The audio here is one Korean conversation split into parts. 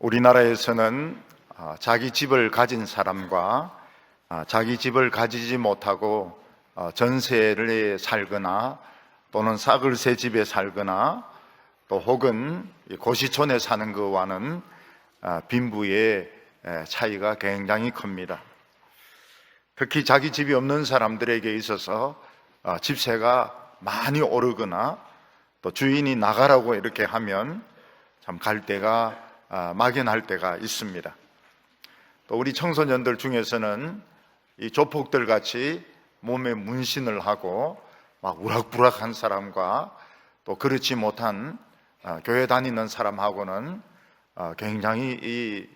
우리나라에서는 자기 집을 가진 사람과 자기 집을 가지지 못하고 전세를 살거나 또는 싸글새 집에 살거나 또 혹은 고시촌에 사는 것과는 빈부의 차이가 굉장히 큽니다. 특히 자기 집이 없는 사람들에게 있어서 집세가 많이 오르거나 또 주인이 나가라고 이렇게 하면 참 갈 데가 막연할 때가 있습니다. 또 우리 청소년들 중에서는 이 조폭들 같이 몸에 문신을 하고 막 우락부락한 사람과 또 그렇지 못한 교회 다니는 사람하고는 굉장히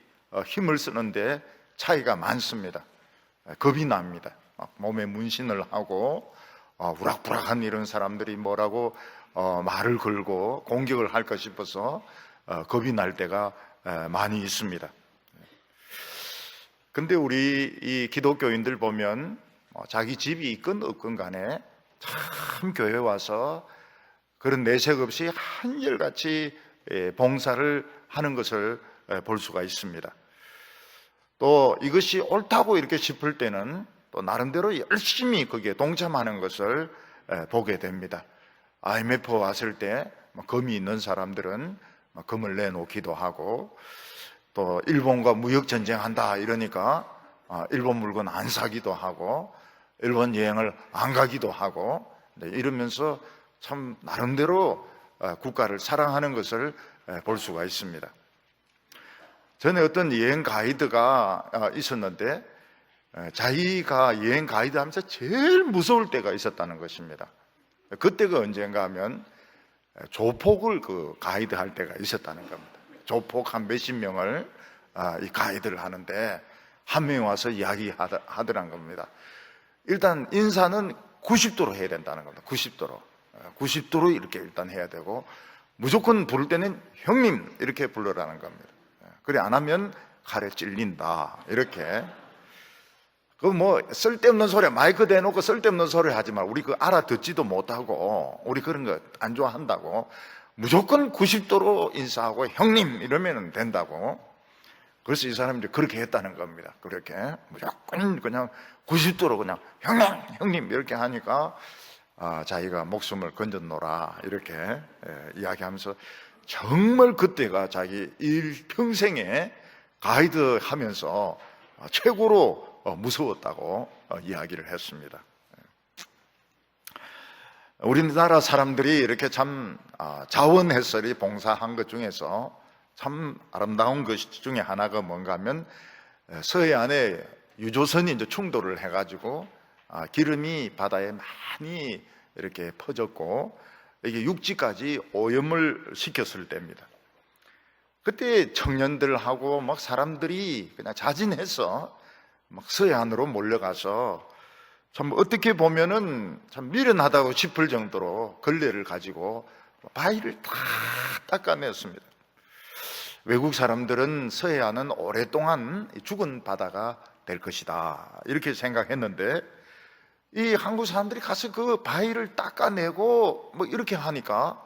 힘을 쓰는데 차이가 많습니다. 겁이 납니다. 몸에 문신을 하고 우락부락한 이런 사람들이 뭐라고 말을 걸고 공격을 할까 싶어서 겁이 날 때가 많이 있습니다. 근데 우리 이 기독교인들 보면 자기 집이 있건 없건 간에 참 교회 와서 그런 내색 없이 한결같이 봉사를 하는 것을 볼 수가 있습니다. 또 이것이 옳다고 이렇게 싶을 때는 또 나름대로 열심히 거기에 동참하는 것을 보게 됩니다. IMF 왔을 때 금이 있는 사람들은 금을 내놓기도 하고, 또 일본과 무역 전쟁한다 이러니까 일본 물건 안 사기도 하고 일본 여행을 안 가기도 하고, 이러면서 참 나름대로 국가를 사랑하는 것을 볼 수가 있습니다. 전에 어떤 여행 가이드가 있었는데 자기가 여행 가이드 하면서 제일 무서울 때가 있었다는 것입니다. 그때가 언젠가 하면 조폭을 가이드 할 때가 있었다는 겁니다. 조폭 한 몇십 명을 이 가이드를 하는데 한 명이 와서 이야기하더란 겁니다. 일단 인사는 90도로 해야 된다는 겁니다. 90도로 이렇게 일단 해야 되고, 무조건 부를 때는 형님 이렇게 부르라는 겁니다. 그래 안 하면 칼에 찔린다 이렇게. 쓸데없는 소리, 마이크 대놓고 쓸데없는 소리 하지 마. 우리 알아듣지도 못하고 우리 그런 거 안 좋아한다고. 무조건 90도로 인사하고 형님 이러면 된다고. 그래서 이 사람들이 그렇게 했다는 겁니다. 그렇게 무조건 그냥 90도로 그냥 형님 이렇게 하니까 자기가 목숨을 건졌노라 이렇게 이야기하면서 정말 그때가 자기 일평생에 가이드 하면서 최고로 무서웠다고 이야기를 했습니다. 우리나라 사람들이 이렇게 참 자원해설이 봉사한 것 중에서 참 아름다운 것 중에 하나가 뭔가 하면 서해안에 유조선이 이제 충돌을 해가지고 기름이 바다에 많이 이렇게 퍼졌고 이게 육지까지 오염을 시켰을 때입니다. 그때 청년들하고 막 사람들이 그냥 자진해서 막 서해안으로 몰려가서 참 어떻게 보면은 참 미련하다고 싶을 정도로 걸레를 가지고 바위를 다 닦아냈습니다. 외국 사람들은 서해안은 오랫동안 죽은 바다가 될 것이다 이렇게 생각했는데, 이 한국 사람들이 가서 그 바위를 닦아내고 뭐 이렇게 하니까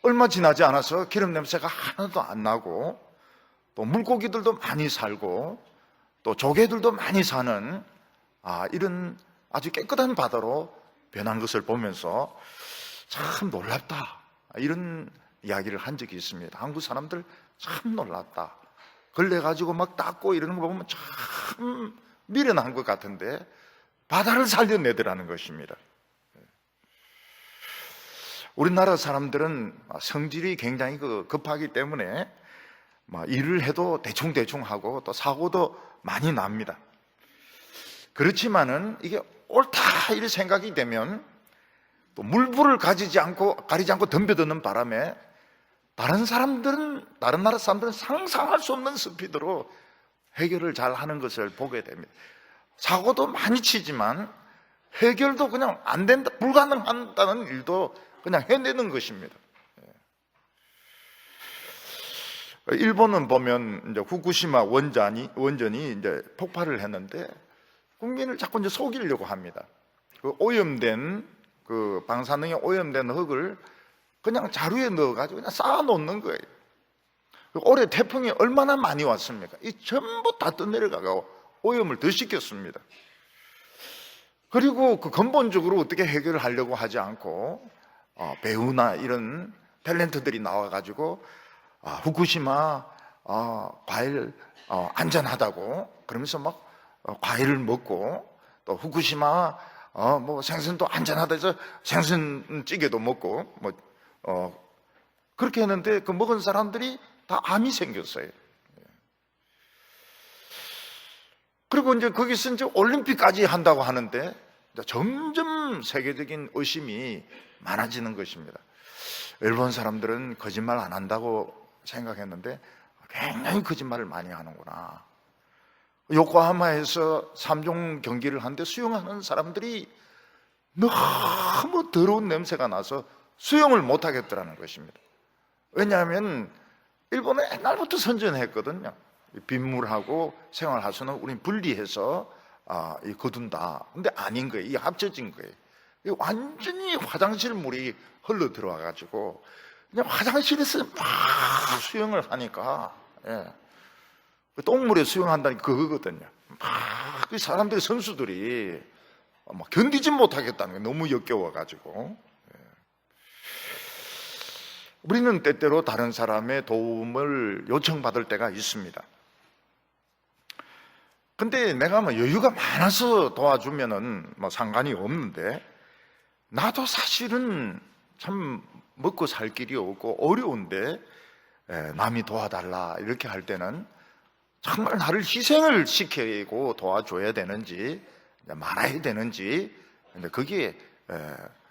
얼마 지나지 않아서 기름 냄새가 하나도 안 나고, 또 물고기들도 많이 살고 또 조개들도 많이 사는 이런 아주 깨끗한 바다로 변한 것을 보면서 참 놀랍다 이런 이야기를 한 적이 있습니다. 한국 사람들 참 놀랍다. 걸레 가지고 막 닦고 이러는 거 보면 참 미련한 것 같은데 바다를 살려내더라는 것입니다. 우리나라 사람들은 성질이 굉장히 급하기 때문에 일을 해도 대충 하고 또 사고도 많이 납니다. 그렇지만은 이게 옳다 이런 생각이 되면 또 물불을 가리지 않고 덤벼드는 바람에 다른 나라 사람들은 상상할 수 없는 스피드로 해결을 잘 하는 것을 보게 됩니다. 사고도 많이 치지만 해결도 그냥 안 된다, 불가능하다는 일도 그냥 해내는 것입니다. 일본은 보면 이제 후쿠시마 원전이 이제 폭발을 했는데 국민을 자꾸 이제 속이려고 합니다. 오염된 방사능에 오염된 흙을 그냥 자루에 넣어가지고 그냥 쌓아놓는 거예요. 올해 태풍이 얼마나 많이 왔습니까? 이 전부 다 떠내려가고 오염을 더 시켰습니다. 그리고 그 근본적으로 어떻게 해결을 하려고 하지 않고 배우나 이런 탤런트들이 나와가지고 후쿠시마 과일 안전하다고 그러면서 막 과일을 먹고, 또 후쿠시마 뭐 생선도 안전하다 해서 생선찌개도 먹고 그렇게 했는데 그 먹은 사람들이 다 암이 생겼어요. 그리고 이제 거기서 이제 올림픽까지 한다고 하는데 점점 세계적인 의심이 많아지는 것입니다. 일본 사람들은 거짓말 안 한다고 생각했는데 굉장히 거짓말을 많이 하는구나. 요코하마에서 3종 경기를 하는데 수영하는 사람들이 너무 더러운 냄새가 나서 수영을 못 하겠더라는 것입니다. 왜냐하면 일본은 옛날부터 선전했거든요. 빗물하고 생활하수는 우린 분리해서 거둔다. 근데 아닌 거예요. 이게 합쳐진 거예요. 완전히 화장실 물이 흘러 들어와가지고 그냥 화장실에서 막 수영을 하니까, 똥물에 수영한다는 게 그거거든요. 막 그 사람들이, 선수들이 막 견디지 못하겠다는 게 너무 역겨워가지고. 우리는 때때로 다른 사람의 도움을 요청받을 때가 있습니다. 근데 내가 뭐 여유가 많아서 도와주면은 뭐 상관이 없는데, 나도 사실은 참 먹고 살 길이 없고 어려운데 남이 도와달라 이렇게 할 때는 정말 나를 희생을 시키고 도와줘야 되는지 말아야 되는지, 거기에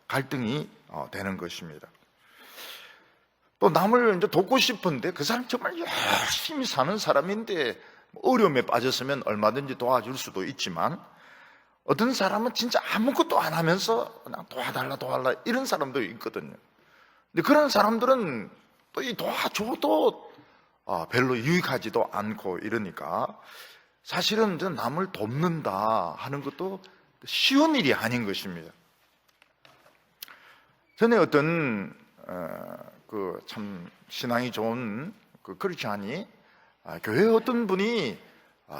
갈등이 되는 것입니다. 또 남을 이제 돕고 싶은데 그 사람 정말 열심히 사는 사람인데 어려움에 빠졌으면 얼마든지 도와줄 수도 있지만, 어떤 사람은 진짜 아무것도 안 하면서 그냥 도와달라 이런 사람도 있거든요. 근데 그런 사람들은 또 이 도와줘도 별로 유익하지도 않고 이러니까 사실은 남을 돕는다 하는 것도 쉬운 일이 아닌 것입니다. 전에 어떤 그 참 신앙이 좋은 그 크리스찬이 교회에 어떤 분이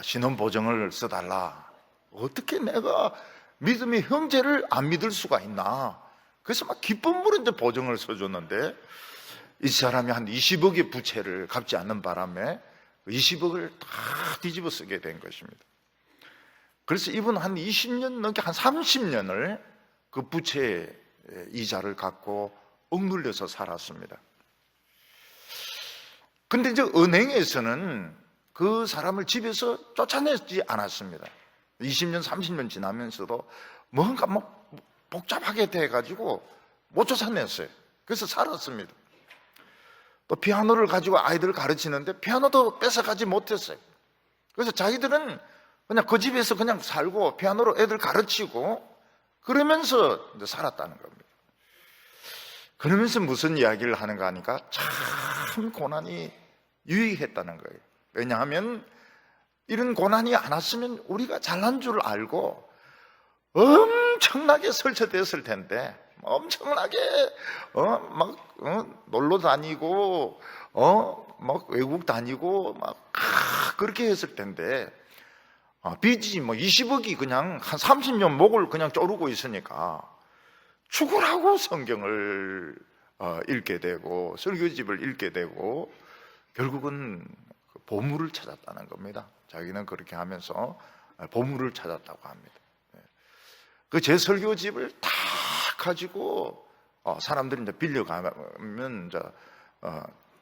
신원 보증을 써달라. 어떻게 내가 믿음의 형제를 안 믿을 수가 있나? 그래서 막 기쁨으로 이제 보증을 써줬는데, 이 사람이 한 20억의 부채를 갚지 않는 바람에 20억을 다 뒤집어 쓰게 된 것입니다. 그래서 이분 한 20년 넘게 한 30년을 그 부채 이자를 갚고 억눌려서 살았습니다. 근데 이제 은행에서는 그 사람을 집에서 쫓아내지 않았습니다. 20년, 30년 지나면서도 뭔가 뭐 복잡하게 돼가지고 못 쫓아냈어요. 그래서 살았습니다. 또 피아노를 가지고 아이들을 가르치는데 피아노도 뺏어가지 못했어요. 그래서 자기들은 그냥 그 집에서 그냥 살고 피아노로 애들 가르치고 그러면서 이제 살았다는 겁니다. 그러면서 무슨 이야기를 하는가 하니까 참 고난이 유익했다는 거예요. 왜냐하면 이런 고난이 안 왔으면 우리가 잘난 줄 알고 엄청나게 설쳐됐을 텐데, 엄청나게 놀러 다니고 막 외국 다니고 막 그렇게 했을 텐데, 빚이 뭐 20억이 그냥 한 30년 목을 그냥 쪼르고 있으니까 죽으라고 성경을 읽게 되고 설교집을 읽게 되고 결국은 보물을 찾았다는 겁니다. 자기는 그렇게 하면서 보물을 찾았다고 합니다. 그 제 설교집을 다 가지고 사람들이 이제 빌려가면 이제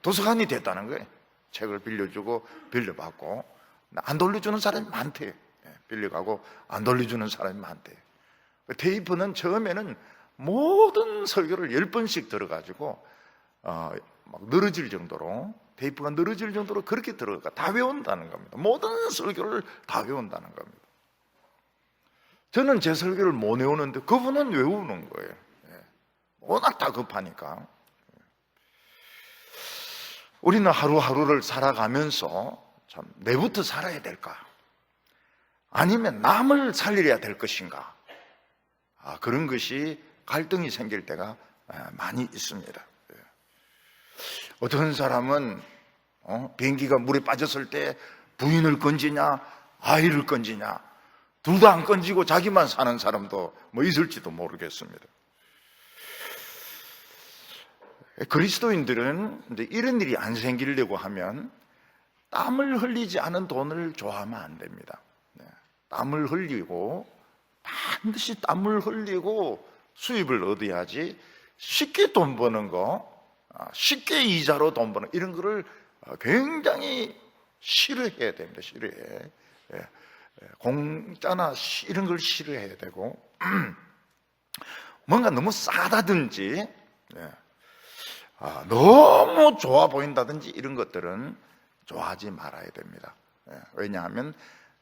도서관이 됐다는 거예요. 책을 빌려주고 빌려받고 안 돌려주는 사람이 많대요. 빌려가고 안 돌려주는 사람이 많대요. 테이프는 처음에는 모든 설교를 10번씩 들어가지고 막 늘어질 정도로, 테이프가 늘어질 정도로 그렇게 들어가 다 외운다는 겁니다. 모든 설교를 다 외운다는 겁니다. 저는 제 설교를 못 외우는데 그분은 외우는 거예요. 워낙 다 급하니까. 우리는 하루하루를 살아가면서 참 내부터 살아야 될까? 아니면 남을 살려야 될 것인가? 그런 것이 갈등이 생길 때가 많이 있습니다. 어떤 사람은 비행기가 물에 빠졌을 때 부인을 건지냐 아이를 건지냐, 둘 다 안 건지고 자기만 사는 사람도 뭐 있을지도 모르겠습니다. 그리스도인들은 이제 이런 일이 안 생기려고 하면 땀을 흘리지 않은 돈을 좋아하면 안 됩니다. 땀을 흘리고, 반드시 땀을 흘리고 수입을 얻어야지, 쉽게 돈 버는 거, 쉽게 이자로 돈 버는 이런 거를 굉장히 싫어해야 됩니다. 싫어해. 공짜나 이런 걸 싫어해야 되고, 뭔가 너무 싸다든지 너무 좋아 보인다든지 이런 것들은 좋아하지 말아야 됩니다. 왜냐하면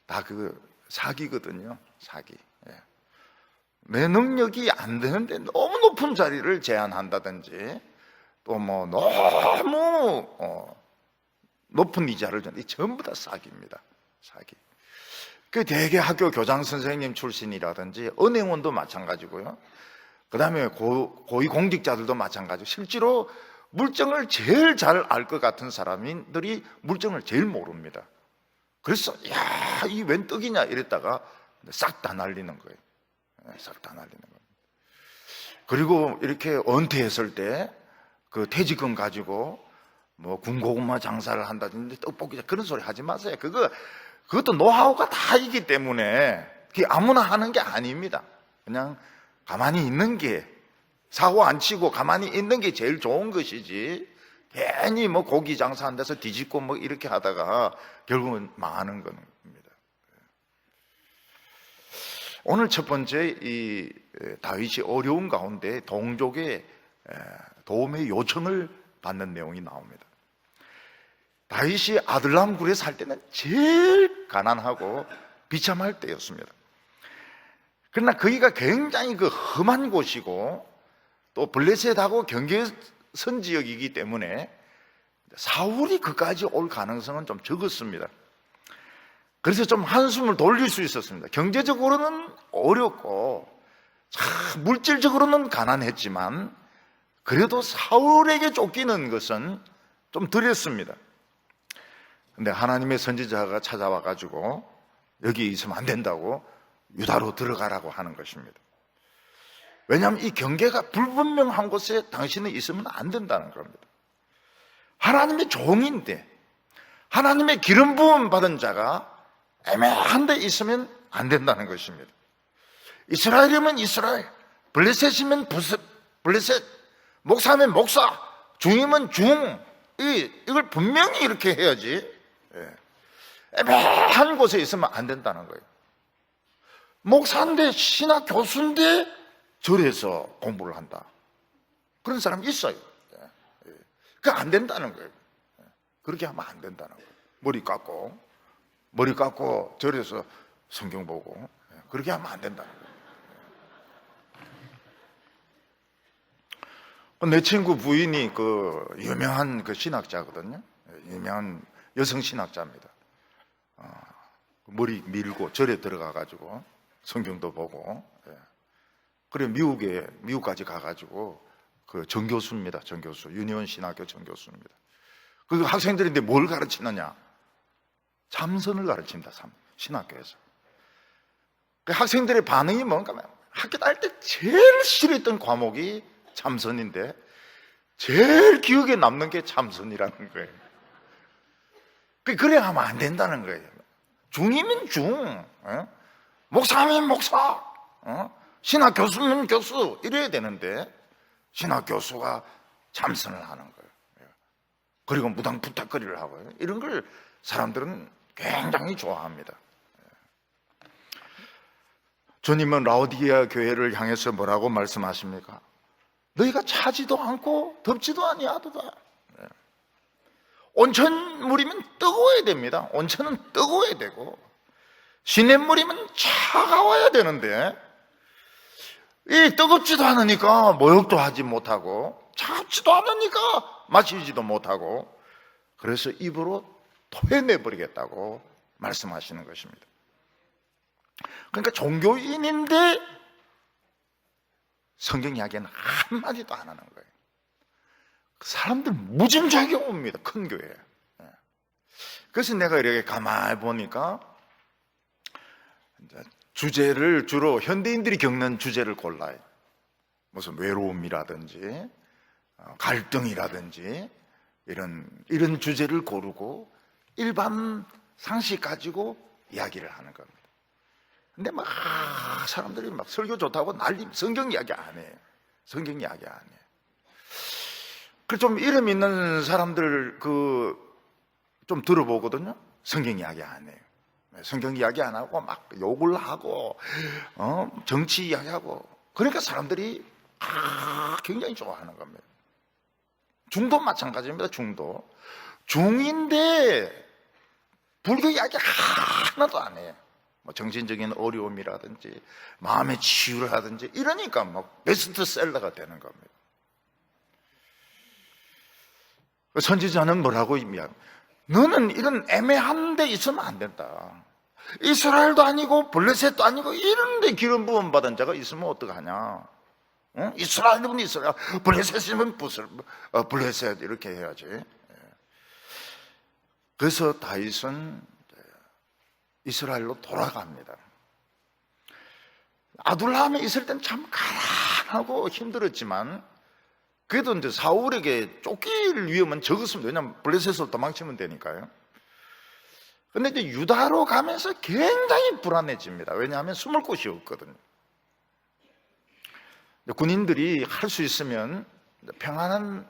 다 그 사기거든요. 사기. 내 능력이 안 되는데 너무 높은 자리를 제안한다든지, 또 뭐 너무 높은 이자를 준, 이 전부 다 사기입니다. 사기. 그 대개 학교 교장 선생님 출신이라든지 은행원도 마찬가지고요. 그 다음에 고위 공직자들도 마찬가지고, 실제로 물정을 제일 잘 알 것 같은 사람들이 물정을 제일 모릅니다. 그래서 이 웬 떡이냐 이랬다가 싹 다 날리는 거예요. 싹 다 날리는 거예요. 그리고 이렇게 은퇴했을 때 그 퇴직금 가지고 뭐 군고구마 장사를 한다든지 떡볶이, 그런 소리 하지 마세요. 그것도 노하우가 다 있기 때문에 그게 아무나 하는 게 아닙니다. 그냥 가만히 있는 게, 사고 안 치고 가만히 있는 게 제일 좋은 것이지, 괜히 뭐 고기 장사한 데서 뒤집고 뭐 이렇게 하다가 결국은 망하는 겁니다. 오늘 첫 번째, 이 다윗이 어려운 가운데 동족의 도움의 요청을 받는 내용이 나옵니다. 다윗이 아들람 굴에 살 때는 제일 가난하고 비참할 때였습니다. 그러나 거기가 굉장히 그 험한 곳이고 또 블레셋하고 경계선 지역이기 때문에 사울이 그까지 올 가능성은 좀 적었습니다. 그래서 좀 한숨을 돌릴 수 있었습니다. 경제적으로는 어렵고 물질적으로는 가난했지만 그래도 사울에게 쫓기는 것은 좀 덜했습니다. 근데 하나님의 선지자가 찾아와 가지고 여기 있으면 안 된다고 유다로 들어가라고 하는 것입니다. 왜냐하면 이 경계가 불분명한 곳에 당신은 있으면 안 된다는 겁니다. 하나님의 종인데, 하나님의 기름 부음 받은 자가 애매한 데 있으면 안 된다는 것입니다. 이스라엘이면 이스라엘, 블레셋이면 블레셋, 목사면 목사, 중이면 중, 이걸 분명히 이렇게 해야지, 애매한 곳에 있으면 안 된다는 거예요. 목사인데, 신학 교수인데 절에서 공부를 한다, 그런 사람이 있어요. 그게 안 된다는 거예요. 그렇게 하면 안 된다는 거예요. 머리 깎고 절에서 성경 보고 그렇게 하면 안 된다는 거예요. 내 친구 부인이 그 유명한 그 신학자거든요. 유명한 여성 신학자입니다. 머리 밀고 절에 들어가 가지고 성경도 보고, 그래 미국까지 가가지고 그 정교수입니다. 정교수, 유니온 신학교 정교수입니다. 그 학생들인데 뭘 가르치느냐? 참선을 가르칩니다. 신학교에서. 그 학생들의 반응이 뭔가, 학교 다닐 때 제일 싫어했던 과목이 참선인데 제일 기억에 남는 게 참선이라는 거예요. 그래 하면 안 된다는 거예요. 중이면 중, 목사면 목사, 신학 교수면 교수, 이래야 되는데 신학 교수가 참선을 하는 거예요. 그리고 무당 부탁거리를 하고요. 이런 걸 사람들은 굉장히 좋아합니다. 주님은 라오디게아 교회를 향해서 뭐라고 말씀하십니까? 너희가 차지도 않고 덥지도 아니하도다. 온천물이면 뜨거워야 됩니다. 온천은 뜨거워야 되고, 시냇물이면 차가워야 되는데, 이 뜨겁지도 않으니까 목욕도 하지 못하고, 차갑지도 않으니까 마시지도 못하고, 그래서 입으로 토해내버리겠다고 말씀하시는 것입니다. 그러니까 종교인인데 성경 이야기는 한마디도 안 하는 거예요. 사람들 무진장게 옵니다. 큰 교회에. 그래서 내가 이렇게 가만히 보니까 주제를 주로 현대인들이 겪는 주제를 골라요. 무슨 외로움이라든지 갈등이라든지 이런 주제를 고르고 일반 상식 가지고 이야기를 하는 겁니다. 근데 막 사람들이 막 설교 좋다고 난리, 성경 이야기 안 해. 성경 이야기 안 해. 그 좀 이름 있는 사람들 좀 들어보거든요. 성경 이야기 안 해요. 성경 이야기 안 하고 막 욕을 하고 정치 이야기하고, 그러니까 사람들이 굉장히 좋아하는 겁니다. 중도 마찬가지입니다. 중인데 불교 이야기 하나도 안 해요. 뭐 정신적인 어려움이라든지 마음의 치유를 하든지 이러니까 막 베스트셀러가 되는 겁니다. 선지자는 뭐라고 이야기해요? 너는 이런 애매한 데 있으면 안 된다. 이스라엘도 아니고 블레셋도 아니고 이런 데 기름 부음 받은 자가 있으면 어떡하냐? 이스라엘이면 이스라엘, 블레셋이면 블레셋 이렇게 해야지. 그래서 다윗은 이스라엘로 돌아갑니다. 아둘람에 있을 땐 참 가난하고 힘들었지만 그래도 이제 사울에게 쫓길 위험은 적었습니다. 왜냐하면 블레셋으로 도망치면 되니까요. 근데 이제 유다로 가면서 굉장히 불안해집니다. 왜냐하면 숨을 곳이 없거든요. 군인들이 할 수 있으면 편한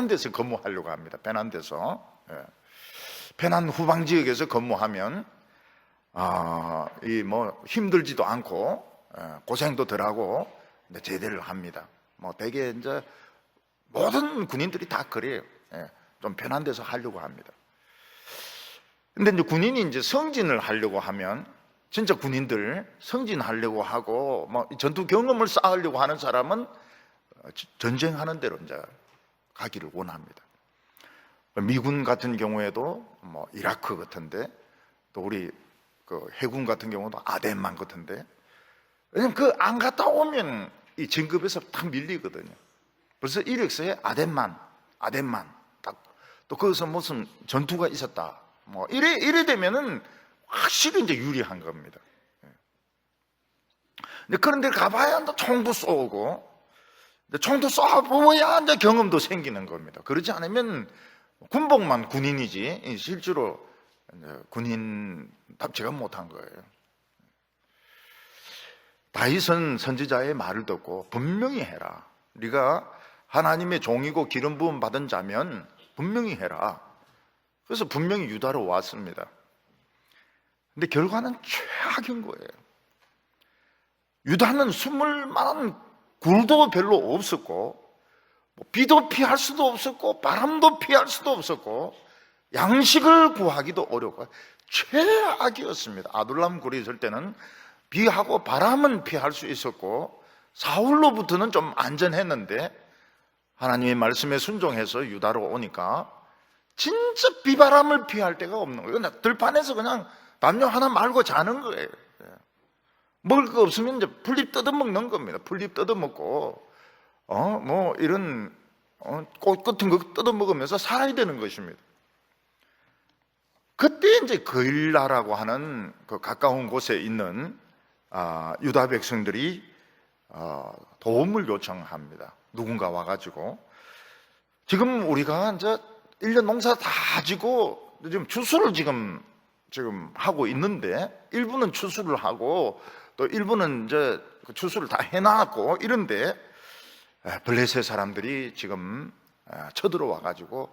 데서 근무하려고 합니다. 편한 데서. 편한 후방 지역에서 근무하면 힘들지도 않고 고생도 덜하고 제대를 합니다. 대개 이제 모든 군인들이 다 그래요. 좀 편한 데서 하려고 합니다. 근데 이제 군인이 이제 성진을 하려고 하면, 진짜 군인들 성진하려고 하고 전투 경험을 쌓으려고 하는 사람은 전쟁하는 데로 이제 가기를 원합니다. 미군 같은 경우에도 이라크 같은데, 또 우리 해군 같은 경우도 아덴만 같은데, 왜냐면 안 갔다 오면 이 진급에서 딱 밀리거든요. 그래서 이력서에 아덴만 또 거기서 무슨 전투가 있었다. 이래 되면은 확실히 이제 유리한 겁니다. 근데 그런 데 가봐야 총도 쏘고, 총도 쏘아보야 이제 경험도 생기는 겁니다. 그러지 않으면 군복만 군인이지 실제로 군인답지가 못한 거예요. 다윗은 선지자의 말을 듣고 분명히 해라. 네가 하나님의 종이고 기름 부음 받은 자면 분명히 해라. 그래서 분명히 유다로 왔습니다. 근데 결과는 최악인 거예요. 유다는 숨을 만한 굴도 별로 없었고, 비도 피할 수도 없었고, 바람도 피할 수도 없었고, 양식을 구하기도 어렵고 최악이었습니다. 아둘람 굴에 있을 때는 비하고 바람은 피할 수 있었고 사울로부터는 좀 안전했는데, 하나님의 말씀에 순종해서 유다로 오니까 진짜 비바람을 피할 데가 없는 거예요. 들판에서 그냥 담요 하나 말고 자는 거예요. 먹을 거 없으면 이제 풀잎 뜯어먹는 겁니다. 풀잎 뜯어먹고 이런 꽃 같은 거 뜯어먹으면서 살아야 되는 것입니다. 그때 이제 거일라라고 하는 그 가까운 곳에 있는 유다 백성들이 도움을 요청합니다. 누군가 와가지고, 지금 우리가 이제 1년 농사 다 지고 지금 추수를 지금 하고 있는데, 일부는 추수를 하고 또 일부는 이제 추수를 다 해놨고 이런데, 블레셋 사람들이 지금 쳐들어와가지고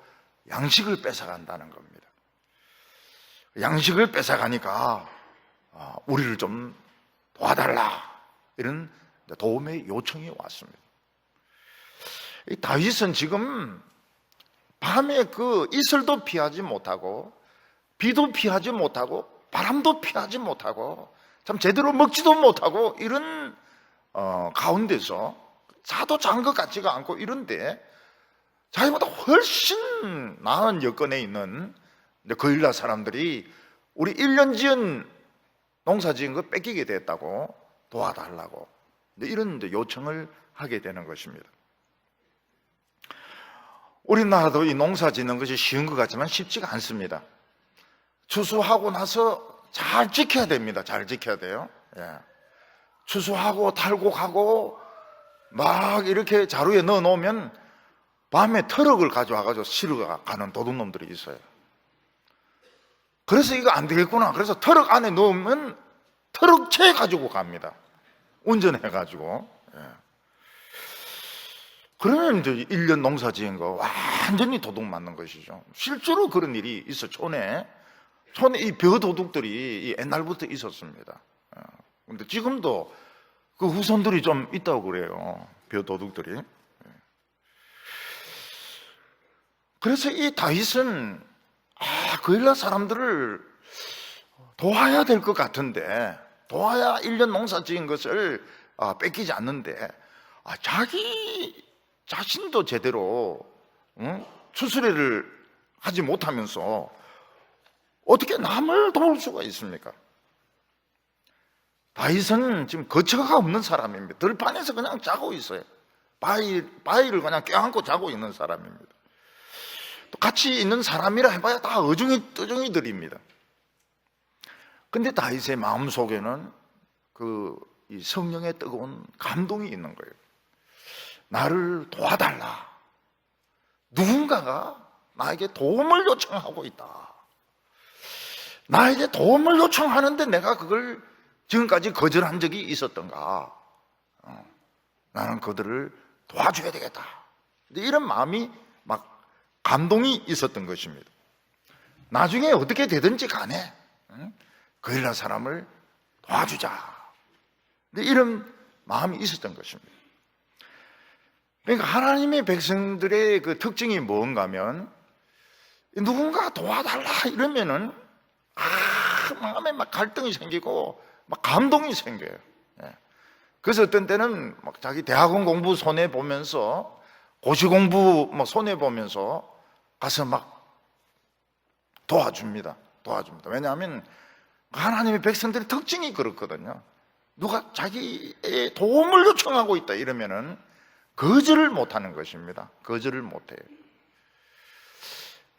양식을 뺏어간다는 겁니다. 양식을 뺏어가니까 우리를 좀 도와달라, 이런 도움의 요청이 왔습니다. 이 다윗은 지금 밤에 이슬도 피하지 못하고 비도 피하지 못하고 바람도 피하지 못하고 참 제대로 먹지도 못하고 이런 가운데서 자도 잔 것 같지가 않고 이런데, 자기보다 훨씬 나은 여건에 있는 거일라 사람들이 우리 1년 지은 농사 지은 거 뺏기게 됐다고 도와달라고 이런 요청을 하게 되는 것입니다. 우리나라도 이 농사 짓는 것이 쉬운 것 같지만 쉽지가 않습니다. 추수하고 나서 잘 지켜야 됩니다. 잘 지켜야 돼요. 예. 추수하고 탈곡하고 막 이렇게 자루에 넣어 놓으면 밤에 트럭을 가져와가지고 실어 가는 도둑놈들이 있어요. 그래서 이거 안 되겠구나. 그래서 트럭 안에 넣으면 트럭채 가지고 갑니다. 운전해가지고. 예. 그러면 이제 1년 농사 지은 거 완전히 도둑 맞는 것이죠. 실제로 그런 일이 있어. 촌에 이 벼 도둑들이 옛날부터 있었습니다. 근데 지금도 그 후손들이 좀 있다고 그래요. 벼 도둑들이. 그래서 이 다윗은 그일라 사람들을 도와야 될 것 같은데, 도와야 1년 농사 지은 것을 뺏기지 않는데, 자기 자신도 제대로 추수리를 하지 못하면서 어떻게 남을 도울 수가 있습니까? 다윗은 지금 거처가 없는 사람입니다. 들판에서 그냥 자고 있어요. 바위를 그냥 껴안고 자고 있는 사람입니다. 또 같이 있는 사람이라 해봐야 다 어중이들입니다. 근데 다윗의 마음속에는 이 성령의 뜨거운 감동이 있는 거예요. 나를 도와달라. 누군가가 나에게 도움을 요청하고 있다. 나에게 도움을 요청하는데 내가 그걸 지금까지 거절한 적이 있었던가? 나는 그들을 도와줘야 되겠다. 이런 마음이 막 감동이 있었던 것입니다. 나중에 어떻게 되든지 간에 그일라 사람을 도와주자. 이런 마음이 있었던 것입니다. 그러니까 하나님의 백성들의 그 특징이 뭔가 하면 누군가 도와달라 이러면은 마음에 막 갈등이 생기고 막 감동이 생겨요. 그래서 어떤 때는 막 자기 대학원 공부 손해 보면서 고시 공부 막 손해 보면서 가서 막 도와줍니다. 왜냐하면 하나님의 백성들의 특징이 그렇거든요. 누가 자기의 도움을 요청하고 있다 이러면은 거절을 못하는 것입니다. 거절을 못해요.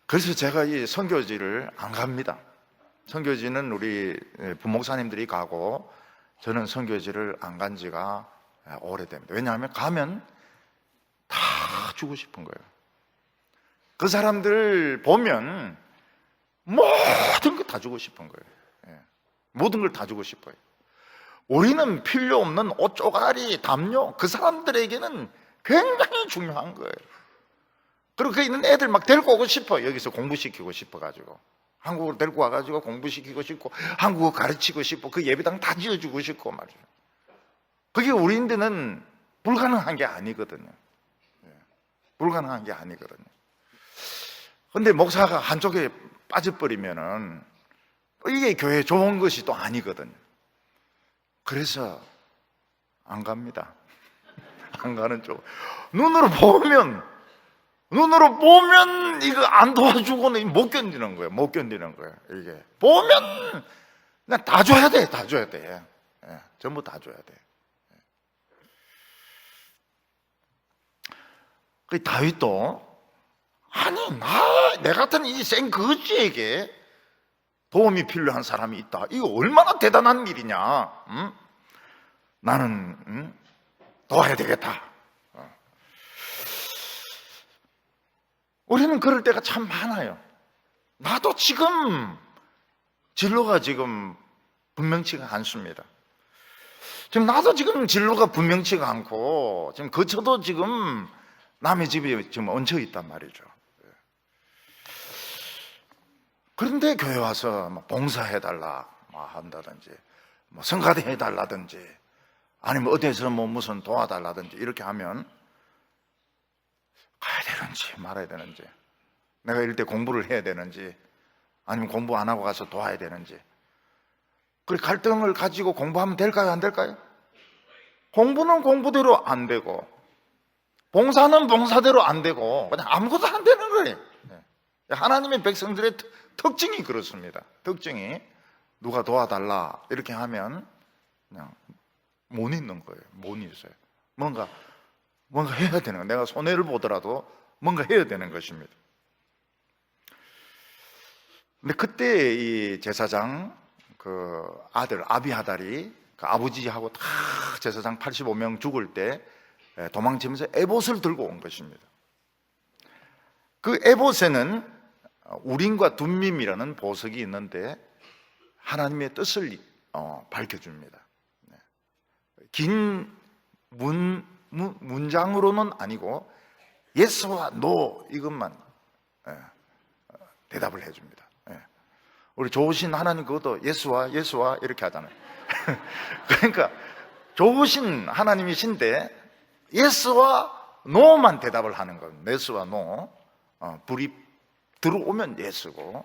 그래서 제가 이 선교지를 안 갑니다. 선교지는 우리 부목사님들이 가고 저는 선교지를 안 간 지가 오래됩니다. 왜냐하면 가면 다 주고 싶은 거예요. 그 사람들 보면 모든 걸 다 주고 싶은 거예요. 모든 걸 다 주고 싶어요. 우리는 필요 없는 옷 쪼가리, 담요, 그 사람들에게는 굉장히 중요한 거예요. 그리고 그 있는 애들 막 데리고 오고 싶어. 여기서 공부시키고 싶어가지고 한국으로 데리고 와가지고 공부시키고 싶고 한국어 가르치고 싶고 그 예배당 다 지어주고 싶고 말이죠. 그게 우리인데는 불가능한 게 아니거든요. 불가능한 게 아니거든요. 근데 목사가 한쪽에 빠져버리면은 이게 교회 좋은 것이 또 아니거든요. 그래서 안 갑니다. 안 가는 쪽. 눈으로 보면 이거 안 도와주고는 못 견디는 거예요. 못 견디는 거예요. 이게 보면 그냥 다 줘야 돼. 다 줘야 돼. 전부 다 줘야 돼. 그 다윗도 내 같은 이 생거지에게 도움이 필요한 사람이 있다. 이거 얼마나 대단한 일이냐. 응? 나는 도와야 되겠다. 우리는 그럴 때가 참 많아요. 나도 지금 진로가 지금 분명치가 않습니다. 지금 나도 지금 진로가 분명치가 않고 지금 거쳐도 지금 남의 집에 지금 얹혀 있단 말이죠. 그런데 교회 와서 봉사해달라 한다든지 성가대 해달라든지 아니면 어디에서 무슨 도와달라든지 이렇게 하면 가야 되는지 말아야 되는지, 내가 이럴 때 공부를 해야 되는지 아니면 공부 안 하고 가서 도와야 되는지, 그 갈등을 가지고 공부하면 될까요? 안 될까요? 공부는 공부대로 안 되고 봉사는 봉사대로 안 되고 그냥 아무것도 안 되는 거예요. 하나님의 백성들의 특징이 그렇습니다. 특징이 누가 도와달라 이렇게 하면 그냥 못 있는 거예요. 못 있어요. 뭔가 해야 되는 거예요. 내가 손해를 보더라도 뭔가 해야 되는 것입니다. 근데 그때 이 제사장 그 아들 아비하달이 그 아버지하고 다 제사장 85명 죽을 때 도망치면서 에봇을 들고 온 것입니다. 그 에봇에는 우림과 둠밈이라는 보석이 있는데 하나님의 뜻을 밝혀줍니다. 긴 문장으로는 아니고 예스와 노 이것만 대답을 해줍니다. 우리 좋으신 하나님 그것도 예스와 이렇게 하잖아요. 그러니까 좋으신 하나님이신데 예스와 노만 대답을 하는 거예요. 예스와 노. 불이 들어오면 예스고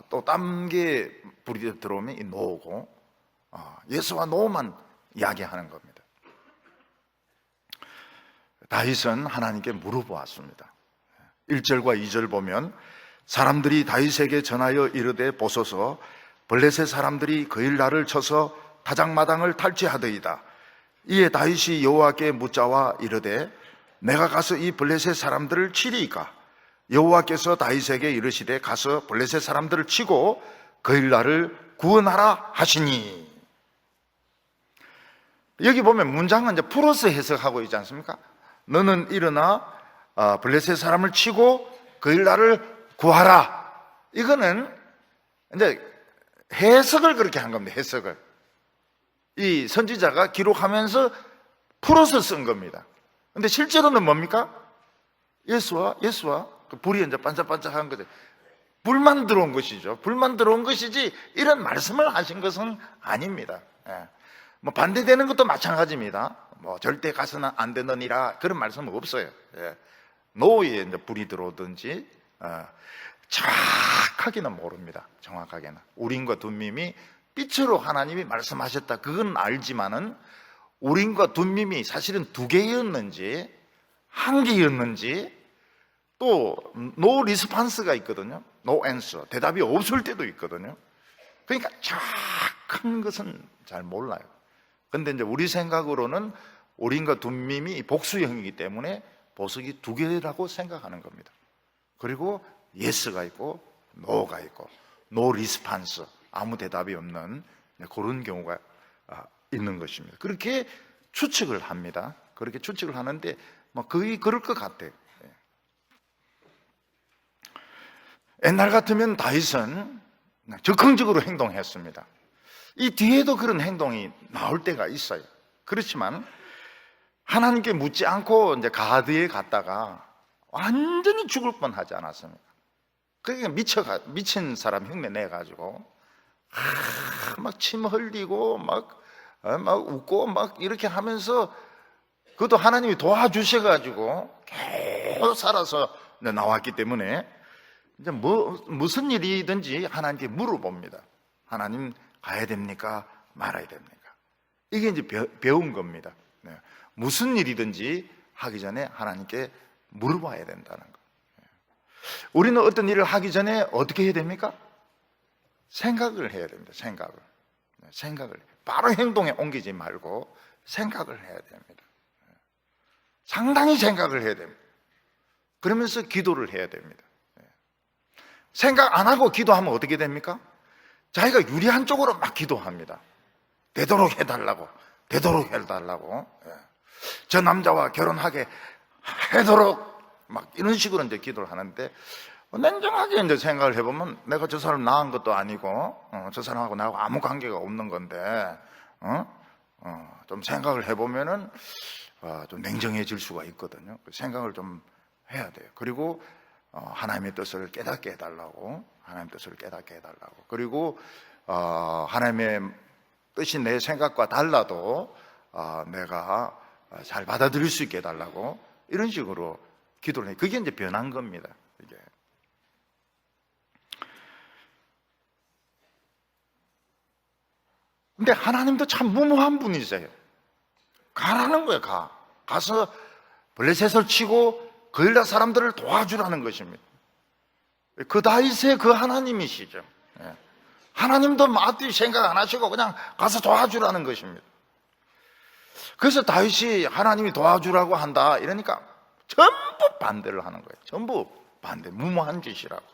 또 딴 게 불이 들어오면 이 노고 예스와 노만 이야기하는 겁니다. 다윗은 하나님께 물어보았습니다. 1절과 2절 보면 사람들이 다윗에게 전하여 이르되 보소서 블레셋 사람들이 그일날을 쳐서 타작마당을 탈취하더이다. 이에 다윗이 여호와께 묻자와 이르되 내가 가서 이 블레셋 사람들을 치리이까? 여호와께서 다윗에게 이르시되 가서 블레셋 사람들을 치고 그일날을 구원하라 하시니. 여기 보면 문장은 이제 풀어서 해석하고 있지 않습니까? 너는 일어나 블레셋 사람을 치고 그일날을 구하라. 이거는 이제 해석을 그렇게 한 겁니다. 해석을 이 선지자가 기록하면서 풀어서 쓴 겁니다. 근데 실제로는 뭡니까? 예수와 그 불이 이제 반짝반짝한 거죠. 불만 들어온 것이죠. 불만 들어온 것이지 이런 말씀을 하신 것은 아닙니다. 뭐 반대되는 것도 마찬가지입니다. 뭐 절대 가서는 안 되느니라 그런 말씀은 없어요. 노에 이제 불이 들어오든지 정확하게는 모릅니다. 정확하게는 우림과 둠밈이 빛으로 하나님이 말씀하셨다 그건 알지만은 우림과 둠밈이 사실은 두 개였는지 한 개였는지 또 no response가 있거든요. no answer 대답이 없을 때도 있거든요. 그러니까 정확한 것은 잘 몰라요. 근데 이제 우리 생각으로는 우림과 둠밈이 복수형이기 때문에 보석이 두 개라고 생각하는 겁니다. 그리고 yes가 있고 no가 있고 no response 아무 대답이 없는 그런 경우가 있는 것입니다. 그렇게 추측을 합니다. 그렇게 추측을 하는데 뭐 거의 그럴 것 같아요. 옛날 같으면 다윗은 적극적으로 행동했습니다. 이 뒤에도 그런 행동이 나올 때가 있어요. 그렇지만 하나님께 묻지 않고 이제 가드에 갔다가 완전히 죽을 뻔하지 않았습니까? 그러니까 미친 사람 흉내 내가지고 막 침 흘리고 막 웃고 막 이렇게 하면서 그것도 하나님이 도와주셔가지고 계속 살아서 나왔기 때문에 이제 무슨 일이든지 하나님께 물어봅니다. 하나님 가야 됩니까? 말아야 됩니까? 이게 이제 배운 겁니다. 무슨 일이든지 하기 전에 하나님께 물어봐야 된다는 거. 우리는 어떤 일을 하기 전에 어떻게 해야 됩니까? 생각을 해야 됩니다. 생각을 바로 행동에 옮기지 말고 생각을 해야 됩니다. 상당히 생각을 해야 됩니다. 그러면서 기도를 해야 됩니다. 생각 안 하고 기도하면 어떻게 됩니까? 자기가 유리한 쪽으로 막 기도합니다. 되도록 해달라고. 저 남자와 결혼하게 하도록 막 이런 식으로 이제 기도를 하는데 냉정하게 이제 생각을 해보면 내가 저 사람 낳은 것도 아니고 저 사람하고 나하고 아무 관계가 없는 건데 좀 생각을 해보면은 좀 냉정해질 수가 있거든요. 생각을 좀 해야 돼요. 그리고 하나님의 뜻을 깨닫게 해달라고 그리고 하나님의 뜻이 내 생각과 달라도 내가 잘 받아들일 수 있게 해달라고 이런 식으로 기도를 해요. 그게 이제 변한 겁니다. 이게. 근데 하나님도 참 무모한 분이세요. 가라는 거예요. 가서 블레셋을 치고 그일라 사람들을 도와주라는 것입니다. 그 다윗의 그 하나님이시죠. 하나님도 마땅히 생각 안 하시고 그냥 가서 도와주라는 것입니다. 그래서 다윗이 하나님이 도와주라고 한다 이러니까 전부 반대를 하는 거예요. 전부 반대, 무모한 짓이라고.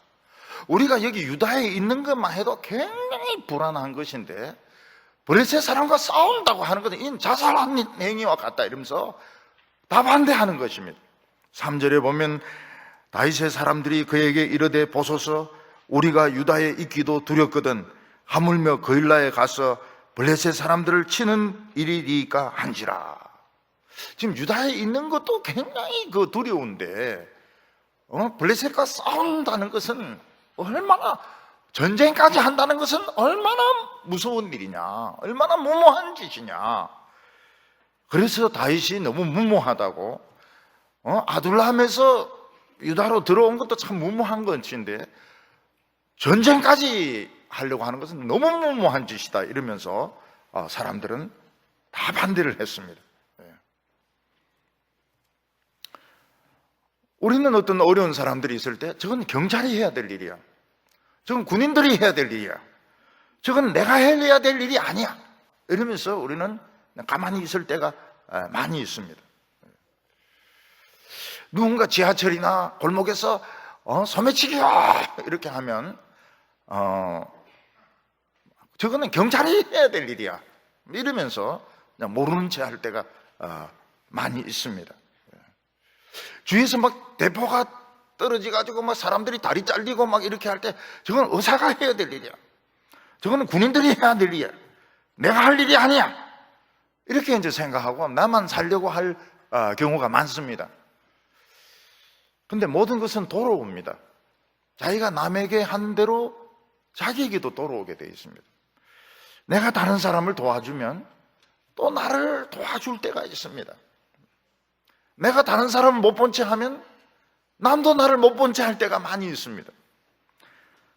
우리가 여기 유다에 있는 것만 해도 굉장히 불안한 것인데 블레셋 사람과 싸운다고 하는 것은 이 자살한 행위와 같다 이러면서 다 반대하는 것입니다. 3절에 보면 다윗의 사람들이 그에게 이르되 보소서 우리가 유다에 있기도 두렵거든 하물며 거일라에 가서 블레셋 사람들을 치는 일이리까 한지라. 지금 유다에 있는 것도 굉장히 두려운데 블레셋과 싸운다는 것은 얼마나, 전쟁까지 한다는 것은 얼마나 무서운 일이냐, 얼마나 무모한 짓이냐. 그래서 다윗이 너무 무모하다고, 아둘람에서 유다로 들어온 것도 참 무모한 것인데 전쟁까지 하려고 하는 것은 너무 무모한 짓이다 이러면서 사람들은 다 반대를 했습니다. 우리는 어떤 어려운 사람들이 있을 때 저건 경찰이 해야 될 일이야, 저건 군인들이 해야 될 일이야, 저건 내가 해야 될 일이 아니야 이러면서 우리는 가만히 있을 때가 많이 있습니다. 누군가 지하철이나 골목에서 소매치기야 이렇게 하면 저거는 경찰이 해야 될 일이야 이러면서 그냥 모르는 체 할 때가 많이 있습니다. 주위에서 막 대포가 떨어지가지고 막 사람들이 다리 잘리고 막 이렇게 할 때 저건 의사가 해야 될 일이야, 저거는 군인들이 해야 될 일이야, 내가 할 일이 아니야 이렇게 이제 생각하고 나만 살려고 할 경우가 많습니다. 근데 모든 것은 돌아옵니다. 자기가 남에게 한 대로 자기에게도 돌아오게 되어 있습니다. 내가 다른 사람을 도와주면 또 나를 도와줄 때가 있습니다. 내가 다른 사람을 못 본 채 하면 남도 나를 못 본 채 할 때가 많이 있습니다.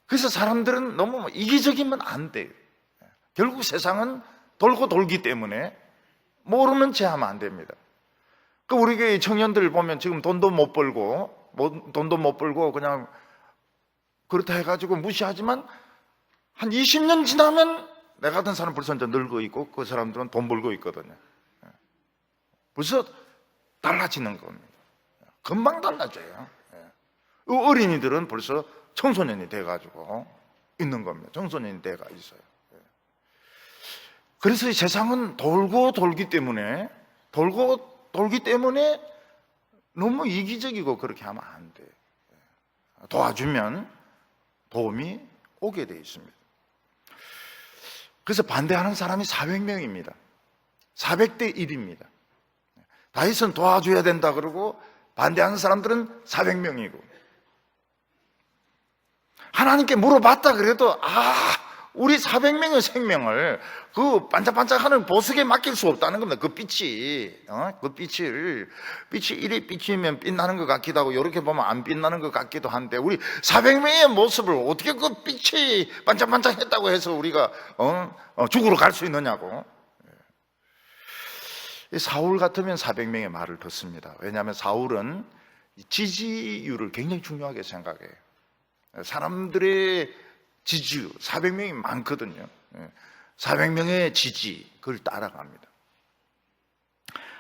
그래서 사람들은 너무 이기적이면 안 돼요. 결국 세상은 돌고 돌기 때문에 모르는 채 하면 안 됩니다. 그 우리 교회 청년들 보면 지금 돈도 못 벌고 그냥 그렇다 해가지고 무시하지만 한 20년 지나면 내 같은 사람 벌써 이제 늙어 있고 그 사람들은 돈 벌고 있거든요. 벌써 달라지는 겁니다. 금방 달라져요. 어린이들은 벌써 청소년이 돼가지고 있는 겁니다. 청소년이 돼가 있어요. 그래서 이 세상은 돌고 돌기 때문에 너무 이기적이고 그렇게 하면 안 돼요. 도와주면 도움이 오게 돼 있습니다. 그래서 반대하는 사람이 400명입니다. 400대 1입니다. 다윗은 도와줘야 된다 그러고 반대하는 사람들은 400명이고 하나님께 물어봤다 그래도 우리 400명의 생명을 그 반짝반짝하는 보석에 맡길 수 없다는 겁니다. 그 빛이 이리 빛이면 빛나는 것 같기도 하고 이렇게 보면 안 빛나는 것 같기도 한데 우리 400명의 모습을 어떻게 그 빛이 반짝반짝했다고 해서 우리가 죽으러 갈 수 있느냐고. 사울 같으면 400명의 말을 듣습니다. 왜냐하면 사울은 지지율을 굉장히 중요하게 생각해요. 사람들의 지지율 400명이 많거든요. 400명의 지지 그걸 따라갑니다.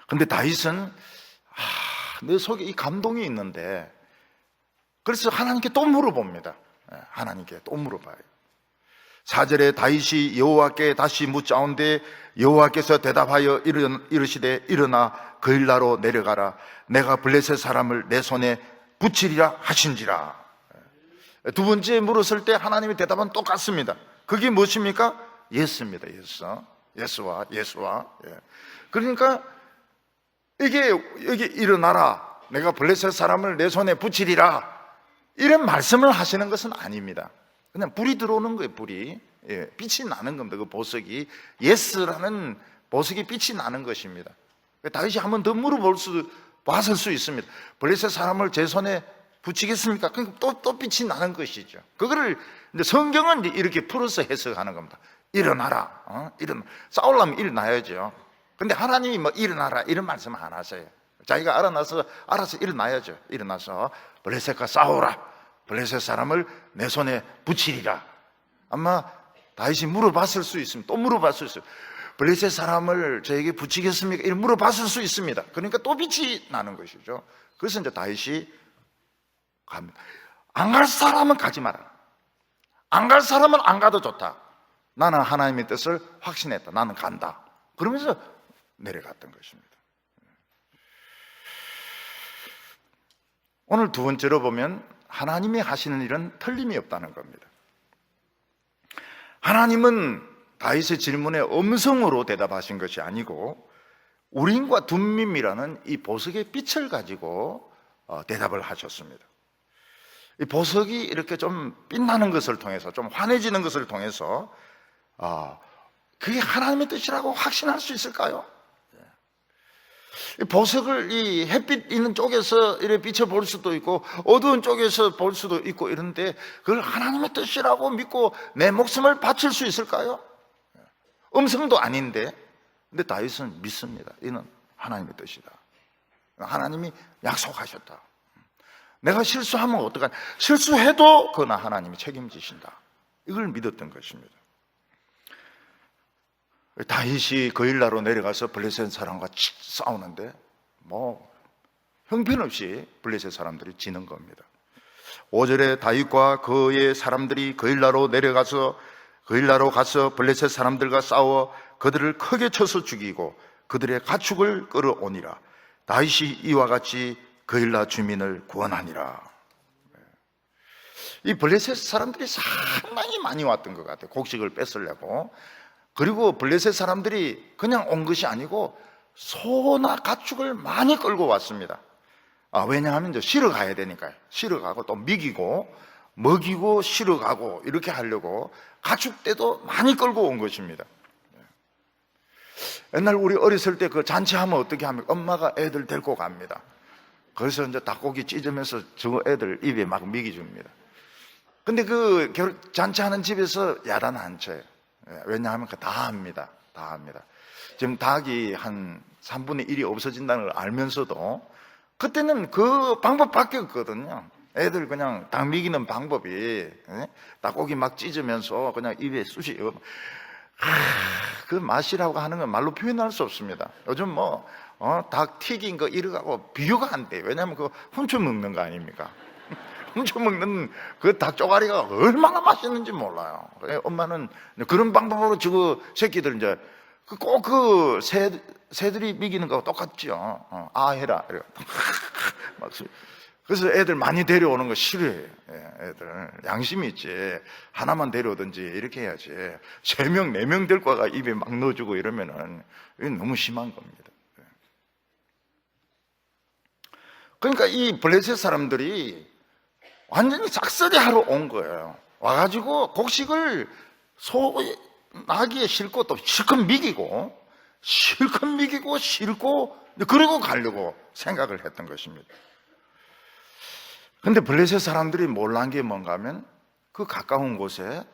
근데 다윗은 내 속에 이 감동이 있는데 그래서 하나님께 또 물어봅니다. 하나님께 또 물어봐요. 4절에 다윗이 여호와께 다시 묻자온데 여호와께서 대답하여 이르시되 일어나 거일라로 내려가라. 내가 블레셋 사람을 내 손에 붙이리라 하신지라. 두 번째 물었을 때 하나님의 대답은 똑같습니다. 그게 무엇입니까? 예수입니다. 예수와. 그러니까 이게 여기 일어나라. 내가 블레셋 사람을 내 손에 붙이리라. 이런 말씀을 하시는 것은 아닙니다. 그냥 불이 들어오는 거예요. 불이 빛이 나는 겁니다. 그 보석이 예스라는 보석이 빛이 나는 것입니다. 다윗이 한 번 더 봤을 수 있습니다. 블레셋 사람을 제 손에 붙이겠습니까? 또 빛이 나는 것이죠. 그거를 이제 성경은 이렇게 풀어서 해석하는 겁니다. 일어나라. 싸우려면 일어나야죠. 근데 하나님이 일어나라 이런 말씀 안 하세요. 자기가 알아서 일어나야죠. 일어나서 블레셋과 싸우라. 블레셋 사람을 내 손에 붙이리라. 아마 다윗이 물어봤을 수 있습니다. 또 물어봤을 수 있습니다. 블레셋 사람을 저에게 붙이겠습니까? 이렇게 물어봤을 수 있습니다. 그러니까 또 빛이 나는 것이죠. 그래서 이제 다윗이 갑니다. 안 갈 사람은 가지 마라. 안 갈 사람은 안 가도 좋다. 나는 하나님의 뜻을 확신했다. 나는 간다. 그러면서 내려갔던 것입니다. 오늘 두 번째로 보면 하나님이 하시는 일은 틀림이 없다는 겁니다. 하나님은 다윗의 질문에 음성으로 대답하신 것이 아니고 우림과 둠밈이라는 이 보석의 빛을 가지고 대답을 하셨습니다. 이 보석이 이렇게 좀 빛나는 것을 통해서, 좀 환해지는 것을 통해서 그게 하나님의 뜻이라고 확신할 수 있을까요? 이 보석을 이 햇빛 있는 쪽에서 이렇게 비춰볼 수도 있고 어두운 쪽에서 볼 수도 있고 이런데 그걸 하나님의 뜻이라고 믿고 내 목숨을 바칠 수 있을까요? 음성도 아닌데, 근데 다윗은 믿습니다. 이는 하나님의 뜻이다. 하나님이 약속하셨다. 내가 실수하면 어떡하냐? 실수해도 그러나 하나님이 책임지신다. 이걸 믿었던 것입니다. 다윗이 거일라로 내려가서 블레셋 사람과 싸우는데 형편없이 블레셋 사람들이 지는 겁니다. 5절에 다윗과 그의 사람들이 거일라로 가서 블레셋 사람들과 싸워 그들을 크게 쳐서 죽이고 그들의 가축을 끌어오니라. 다윗이 이와 같이 거일라 주민을 구원하니라. 이 블레셋 사람들이 상당히 많이 왔던 것 같아요. 곡식을 뺏으려고. 그리고 블레셋 사람들이 그냥 온 것이 아니고 소나 가축을 많이 끌고 왔습니다. 왜냐하면 이제 쉬러 가야 되니까요. 쉬러 가고 또 먹이고 쉬러 가고 이렇게 하려고 가축대도 많이 끌고 온 것입니다. 옛날 우리 어렸을 때 그 잔치하면 어떻게 하면 엄마가 애들 데리고 갑니다. 그래서 이제 닭고기 찢으면서 저 애들 입에 막 먹이줍니다. 근데 그 잔치하는 집에서 야단 안 쳐요. 왜냐하면 다 합니다. 지금 닭이 한 3분의 1이 없어진다는 걸 알면서도 그때는 그 방법밖에 없거든요. 애들 그냥 닭 먹이는 방법이 닭고기 막 찢으면서 그냥 입에 쑤시 그 맛이라고 하는 건 말로 표현할 수 없습니다. 요즘 닭 튀긴 거 이러고 비교가 안 돼요. 왜냐하면 그거 훔쳐 먹는 거 아닙니까? 훔쳐 먹는 그 닭 쪼가리가 얼마나 맛있는지 몰라요. 엄마는 그런 방법으로 저 새끼들 이제 꼭 그 새들이 먹이는 거하고 똑같죠. 해라. 그래서 애들 많이 데려오는 거 싫어해요. 애들 양심이 있지. 하나만 데려오든지 이렇게 해야지. 3명, 4명 데리고 와가 입에 막 넣어주고 이러면은 이건 너무 심한 겁니다. 그러니까 이 블레셋 사람들이 완전히 싹쓸이 하러 온 거예요. 와가지고 곡식을 나귀에 싣고 또 실컷 먹이고 그러고 가려고 생각을 했던 것입니다. 근데 블레셋 사람들이 몰란 게 뭔가 하면 그 가까운 곳에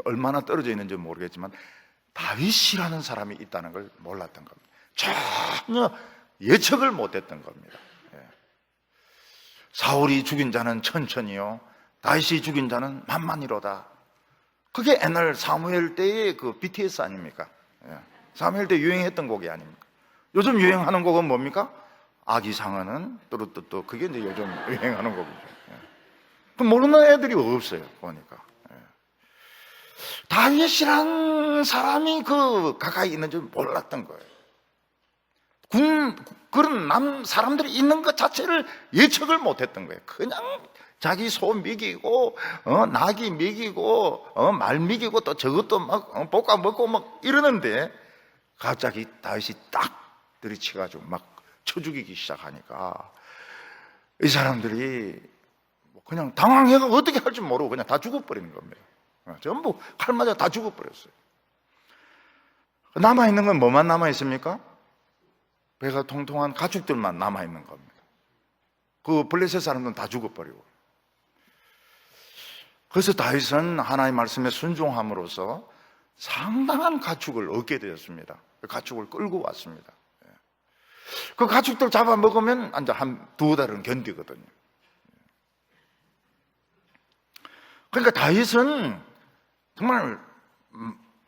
얼마나 떨어져 있는지 모르겠지만 다윗이라는 사람이 있다는 걸 몰랐던 겁니다. 전혀 예측을 못했던 겁니다. 사울이 죽인 자는 천천히요, 다윗이 죽인 자는 만만이로다. 그게 옛날 사무엘 때의 그 BTS 아닙니까? 사무엘 때 유행했던 곡이 아닙니까? 요즘 유행하는 곡은 뭡니까? 아기상어는 뚜루뚜뚜. 그게 이제 요즘 유행하는 곡이죠. 그 모르는 애들이 없어요, 보니까. 다윗이란 사람이 그 가까이 있는 줄 몰랐던 거예요. 그런 사람들이 있는 것 자체를 예측을 못했던 거예요. 그냥 자기 소 먹이고, 나귀 먹이고, 말 먹이고, 또 저것도 막 볶아 먹고 막 이러는데 갑자기 다윗이 딱 들이치가지고 막 쳐 죽이기 시작하니까 이 사람들이 그냥 당황해서 어떻게 할지 모르고 그냥 다 죽어버리는 겁니다. 전부 칼 맞아 다 죽어버렸어요. 남아있는 건 뭐만 남아있습니까? 배가 통통한 가축들만 남아있는 겁니다. 그 블레셋 사람들은 다 죽어버리고. 그래서 다윗은 하나님의 말씀에 순종함으로써 상당한 가축을 얻게 되었습니다. 그 가축을 끌고 왔습니다. 그 가축들 잡아먹으면 이제 한 2달은 견디거든요. 그러니까 다윗은 정말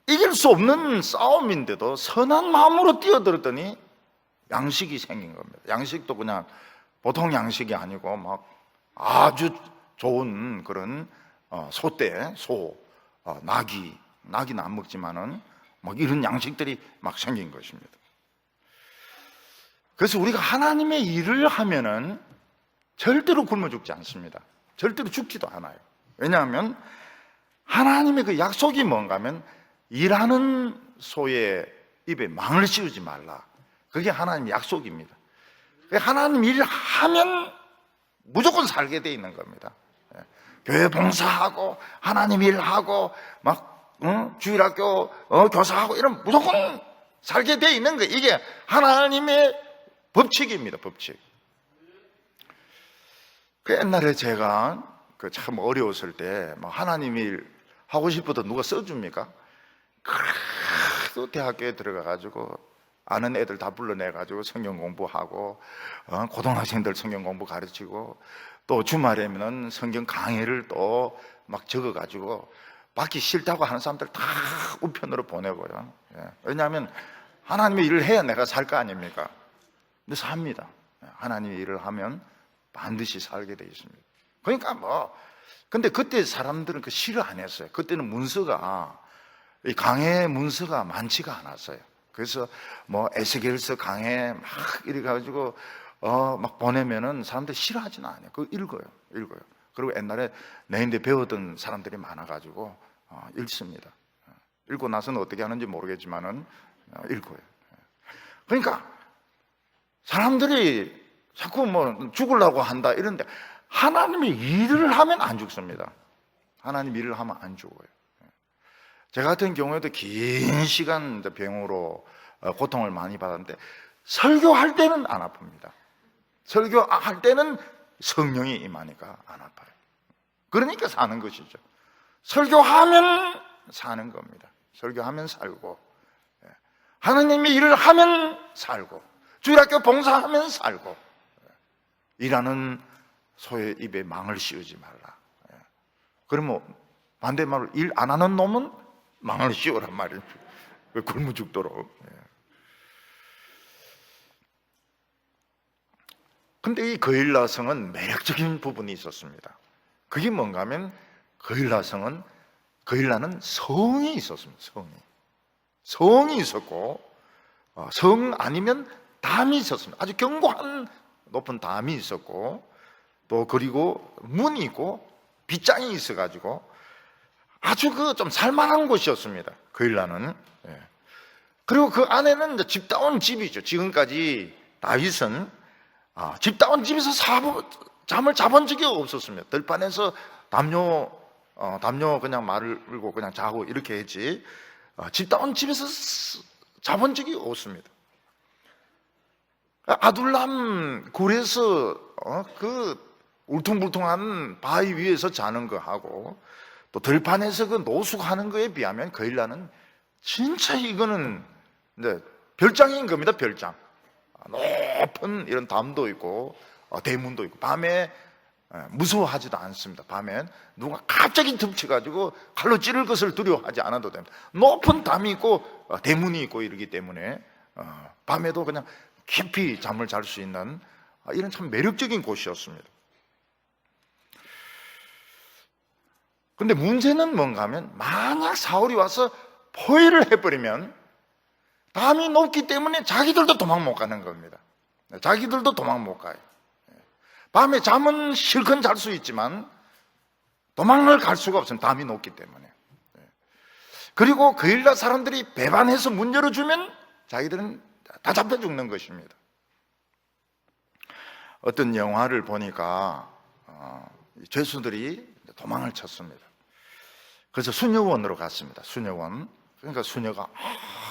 이길 수 없는 싸움인데도 선한 마음으로 뛰어들었더니 양식이 생긴 겁니다. 양식도 그냥 보통 양식이 아니고 막 아주 좋은 그런 소떼, 소, 나기는 안 먹지만은 막 이런 양식들이 막 생긴 것입니다. 그래서 우리가 하나님의 일을 하면은 절대로 굶어 죽지 않습니다. 절대로 죽지도 않아요. 왜냐하면 하나님의 그 약속이 뭔가 하면 일하는 소의 입에 망을 씌우지 말라. 그게 하나님의 약속입니다. 하나님 일을 하면 무조건 살게 돼 있는 겁니다. 교회 봉사하고 하나님 일하고 막 주일학교 교사하고 이런 무조건 살게 돼 있는 거예요. 이게 하나님의 법칙입니다. 법칙. 그 옛날에 제가 참 어려웠을 때 하나님 일 하고 싶어도 누가 써줍니까? 그래도 대학교에 들어가가지고 아는 애들 다 불러내가지고 성경 공부하고 고등학생들 성경 공부 가르치고 또 주말에는 성경 강의를 또 막 적어가지고 받기 싫다고 하는 사람들 다 우편으로 보내고요. 왜냐하면 하나님의 일을 해야 내가 살 거 아닙니까? 근데 삽니다. 하나님의 일을 하면 반드시 살게 돼 있습니다. 그러니까 근데 그때 사람들은 그 싫어 안 했어요. 그때는 문서가 이 강해 문서가 많지가 않았어요. 그래서 에스겔서 강해 막 이래가지고 막 보내면은 사람들이 싫어하지는 않아요. 그거 읽어요. 그리고 옛날에 내인데 배우던 사람들이 많아가지고 읽습니다. 읽고 나서는 어떻게 하는지 모르겠지만은 읽어요. 그러니까 사람들이 자꾸 죽으려고 한다 이런데 하나님의 일을 하면 안 죽습니다. 하나님 일을 하면 안 죽어요. 제 같은 경우에도 긴 시간 병으로 고통을 많이 받았는데 설교할 때는 안 아픕니다. 설교할 때는 성령이 임하니까 안 아파요. 그러니까 사는 것이죠. 설교하면 사는 겁니다. 설교하면 살고 하나님의 일을 하면 살고 주일학교 봉사하면 살고 일하는 소의 입에 망을 씌우지 말라. 그러면 반대말로 일 안 하는 놈은 망을 씌우란 말이죠. 굶어 죽도록. 근데 이 거일라성은 매력적인 부분이 있었습니다. 그게 뭔가 하면 거일라는 성이 있었습니다. 성이 있었고 성 아니면 담이 있었습니다. 아주 견고한 높은 담이 있었고 또 그리고 문이 있고 빗장이 있어가지고 아주 좀 살만한 곳이었습니다. 거일라는. 그리고 그 안에는 이제 집다운 집이죠. 지금까지 다윗은 집다운 집에서 잠을 자본 적이 없었습니다. 들판에서 담요 그냥 말을 물고 그냥 자고 이렇게 했지 집다운 집에서 자본 적이 없습니다. 아둘람 굴에서 그 울퉁불퉁한 바위 위에서 자는 거 하고 또 들판에서 그 노숙하는 거에 비하면 거일라는 진짜 이거는 이제 별장인 겁니다. 별장. 높은 이런 담도 있고 대문도 있고 밤에 무서워하지도 않습니다. 밤엔 누가 갑자기 덮쳐가지고 칼로 찌를 것을 두려워하지 않아도 됩니다. 높은 담이 있고 대문이 있고 이러기 때문에 밤에도 그냥 깊이 잠을 잘 수 있는 이런 참 매력적인 곳이었습니다. 근데 문제는 뭔가 하면 만약 사울이 와서 포위를 해버리면 담이 높기 때문에 자기들도 도망 못 가는 겁니다. 자기들도 도망 못 가요. 밤에 잠은 실컷 잘 수 있지만 도망을 갈 수가 없습니다. 담이 높기 때문에. 그리고 거일라 사람들이 배반해서 문 열어주면 자기들은 다 잡혀 죽는 것입니다. 어떤 영화를 보니까 죄수들이 도망을 쳤습니다. 그래서 수녀원으로 갔습니다. 수녀원. 그러니까 수녀가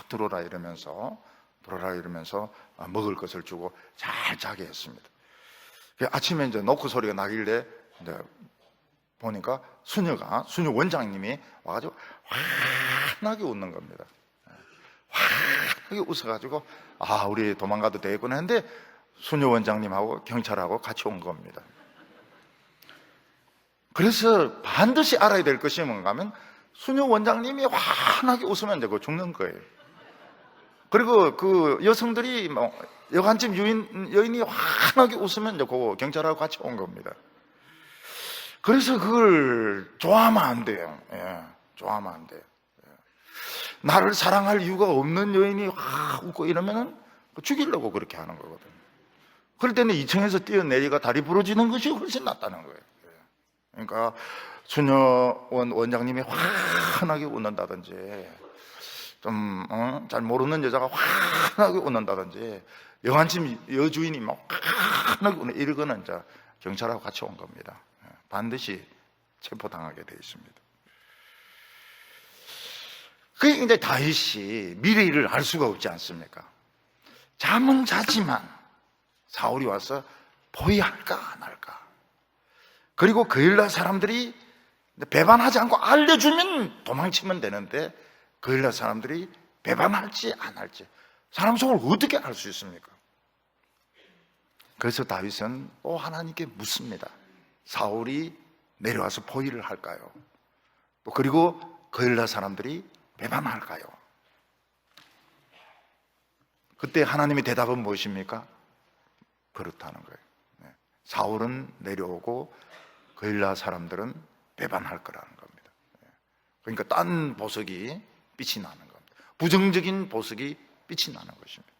들어오라 이러면서 먹을 것을 주고 잘 자게 했습니다. 아침에 이제 노크 소리가 나길래 이제 보니까 수녀 원장님이 와가지고 환하게 웃는 겁니다. 환하게 웃어가지고 우리 도망가도 되겠구나 했는데 수녀 원장님하고 경찰하고 같이 온 겁니다. 그래서 반드시 알아야 될 것이 뭔가 하면 수녀 원장님이 환하게 웃으면 이제 죽는 거예요. 그리고 그 여성들이 여관집 여인이 환하게 웃으면 이제 그 경찰하고 같이 온 겁니다. 그래서 그걸 좋아하면 안 돼요. 좋아하면 안 돼요. 나를 사랑할 이유가 없는 여인이 웃고 이러면은 죽이려고 그렇게 하는 거거든요. 그럴 때는 2층에서 뛰어내리가 다리 부러지는 것이 훨씬 낫다는 거예요. 그러니까 수녀원 원장님이 환하게 웃는다든지, 좀 잘 모르는 여자가 환하게 웃는다든지, 영안집 여주인이 막 환하게 웃는 이러고는 이제 경찰하고 같이 온 겁니다. 반드시 체포당하게 되어 있습니다. 그게 이제 다윗이 미래를 알 수가 없지 않습니까? 잠은 자지만 사울이 와서 포위할까 안 할까. 그리고 그일라 사람들이 배반하지 않고 알려주면 도망치면 되는데, 그일라 사람들이 배반할지 안 할지 사람 속을 어떻게 알 수 있습니까? 그래서 다윗은 또 하나님께 묻습니다. 사울이 내려와서 포위를 할까요? 또 그리고 그일라 사람들이 배반할까요? 그때 하나님의 대답은 무엇입니까? 그렇다는 거예요. 사울은 내려오고 그일라 사람들은 배반할 거라는 겁니다. 그러니까 딴 보석이 빛이 나는 겁니다. 부정적인 보석이 빛이 나는 것입니다.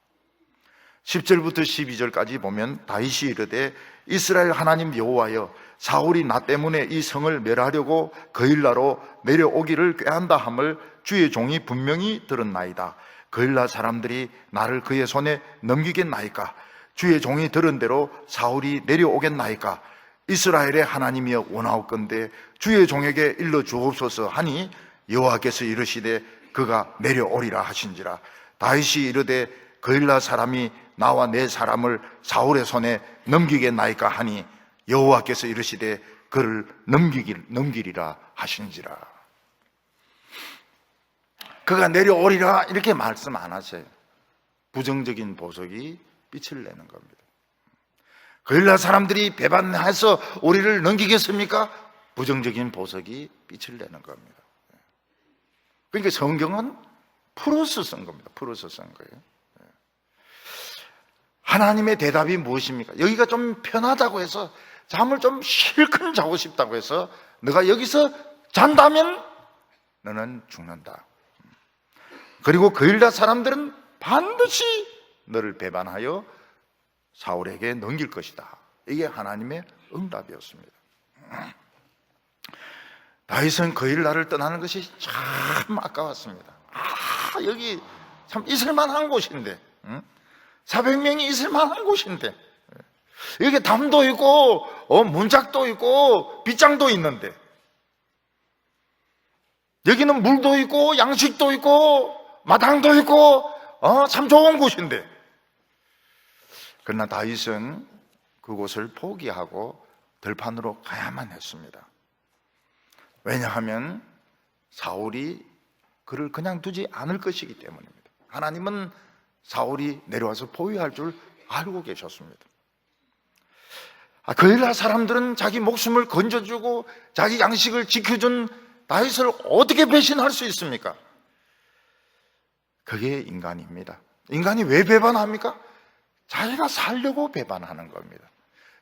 10절부터 12절까지 보면 다윗이 이르되 이스라엘 하나님 여호와여, 사울이 나 때문에 이 성을 멸하려고 그일라로 내려오기를 꾀한다 함을 주의 종이 분명히 들었나이다. 그일라 사람들이 나를 그의 손에 넘기겠나이까? 주의 종이 들은 대로 사울이 내려오겠나이까? 이스라엘의 하나님이여 원하옵건대 주의 종에게 일러 주옵소서 하니 여호와께서 이르시되 그가 내려오리라 하신지라. 다윗이 이르되 그일라 사람이 나와 내 사람을 사울의 손에 넘기겠나이까 하니 여호와께서 이르시되 그를 넘기리라 하신지라. 그가 내려오리라 이렇게 말씀 안 하세요. 부정적인 보석이 빛을 내는 겁니다. 그일라 사람들이 배반해서 우리를 넘기겠습니까? 부정적인 보석이 빛을 내는 겁니다. 그러니까 성경은 풀어서 쓴 겁니다. 풀어서 쓴 거예요. 하나님의 대답이 무엇입니까? 여기가 좀 편하다고 해서 잠을 좀 실컷 자고 싶다고 해서 너가 여기서 잔다면 너는 죽는다. 그리고 그일라 사람들은 반드시 너를 배반하여 사울에게 넘길 것이다. 이게 하나님의 응답이었습니다. 다윗은 그일라를 떠나는 것이 참 아까웠습니다. 여기 참 있을만한 곳인데, 400명이 있을만한 곳인데, 여기 담도 있고 문짝도 있고 빗장도 있는데, 여기는 물도 있고 양식도 있고 마당도 있고 참 좋은 곳인데, 그러나 다윗은 그곳을 포기하고 들판으로 가야만 했습니다. 왜냐하면 사울이 그를 그냥 두지 않을 것이기 때문입니다. 하나님은 사울이 내려와서 포위할 줄 알고 계셨습니다. 그일라 사람들은 자기 목숨을 건져주고 자기 양식을 지켜준 다윗을 어떻게 배신할 수 있습니까? 그게 인간입니다. 인간이 왜 배반합니까? 자기가 살려고 배반하는 겁니다.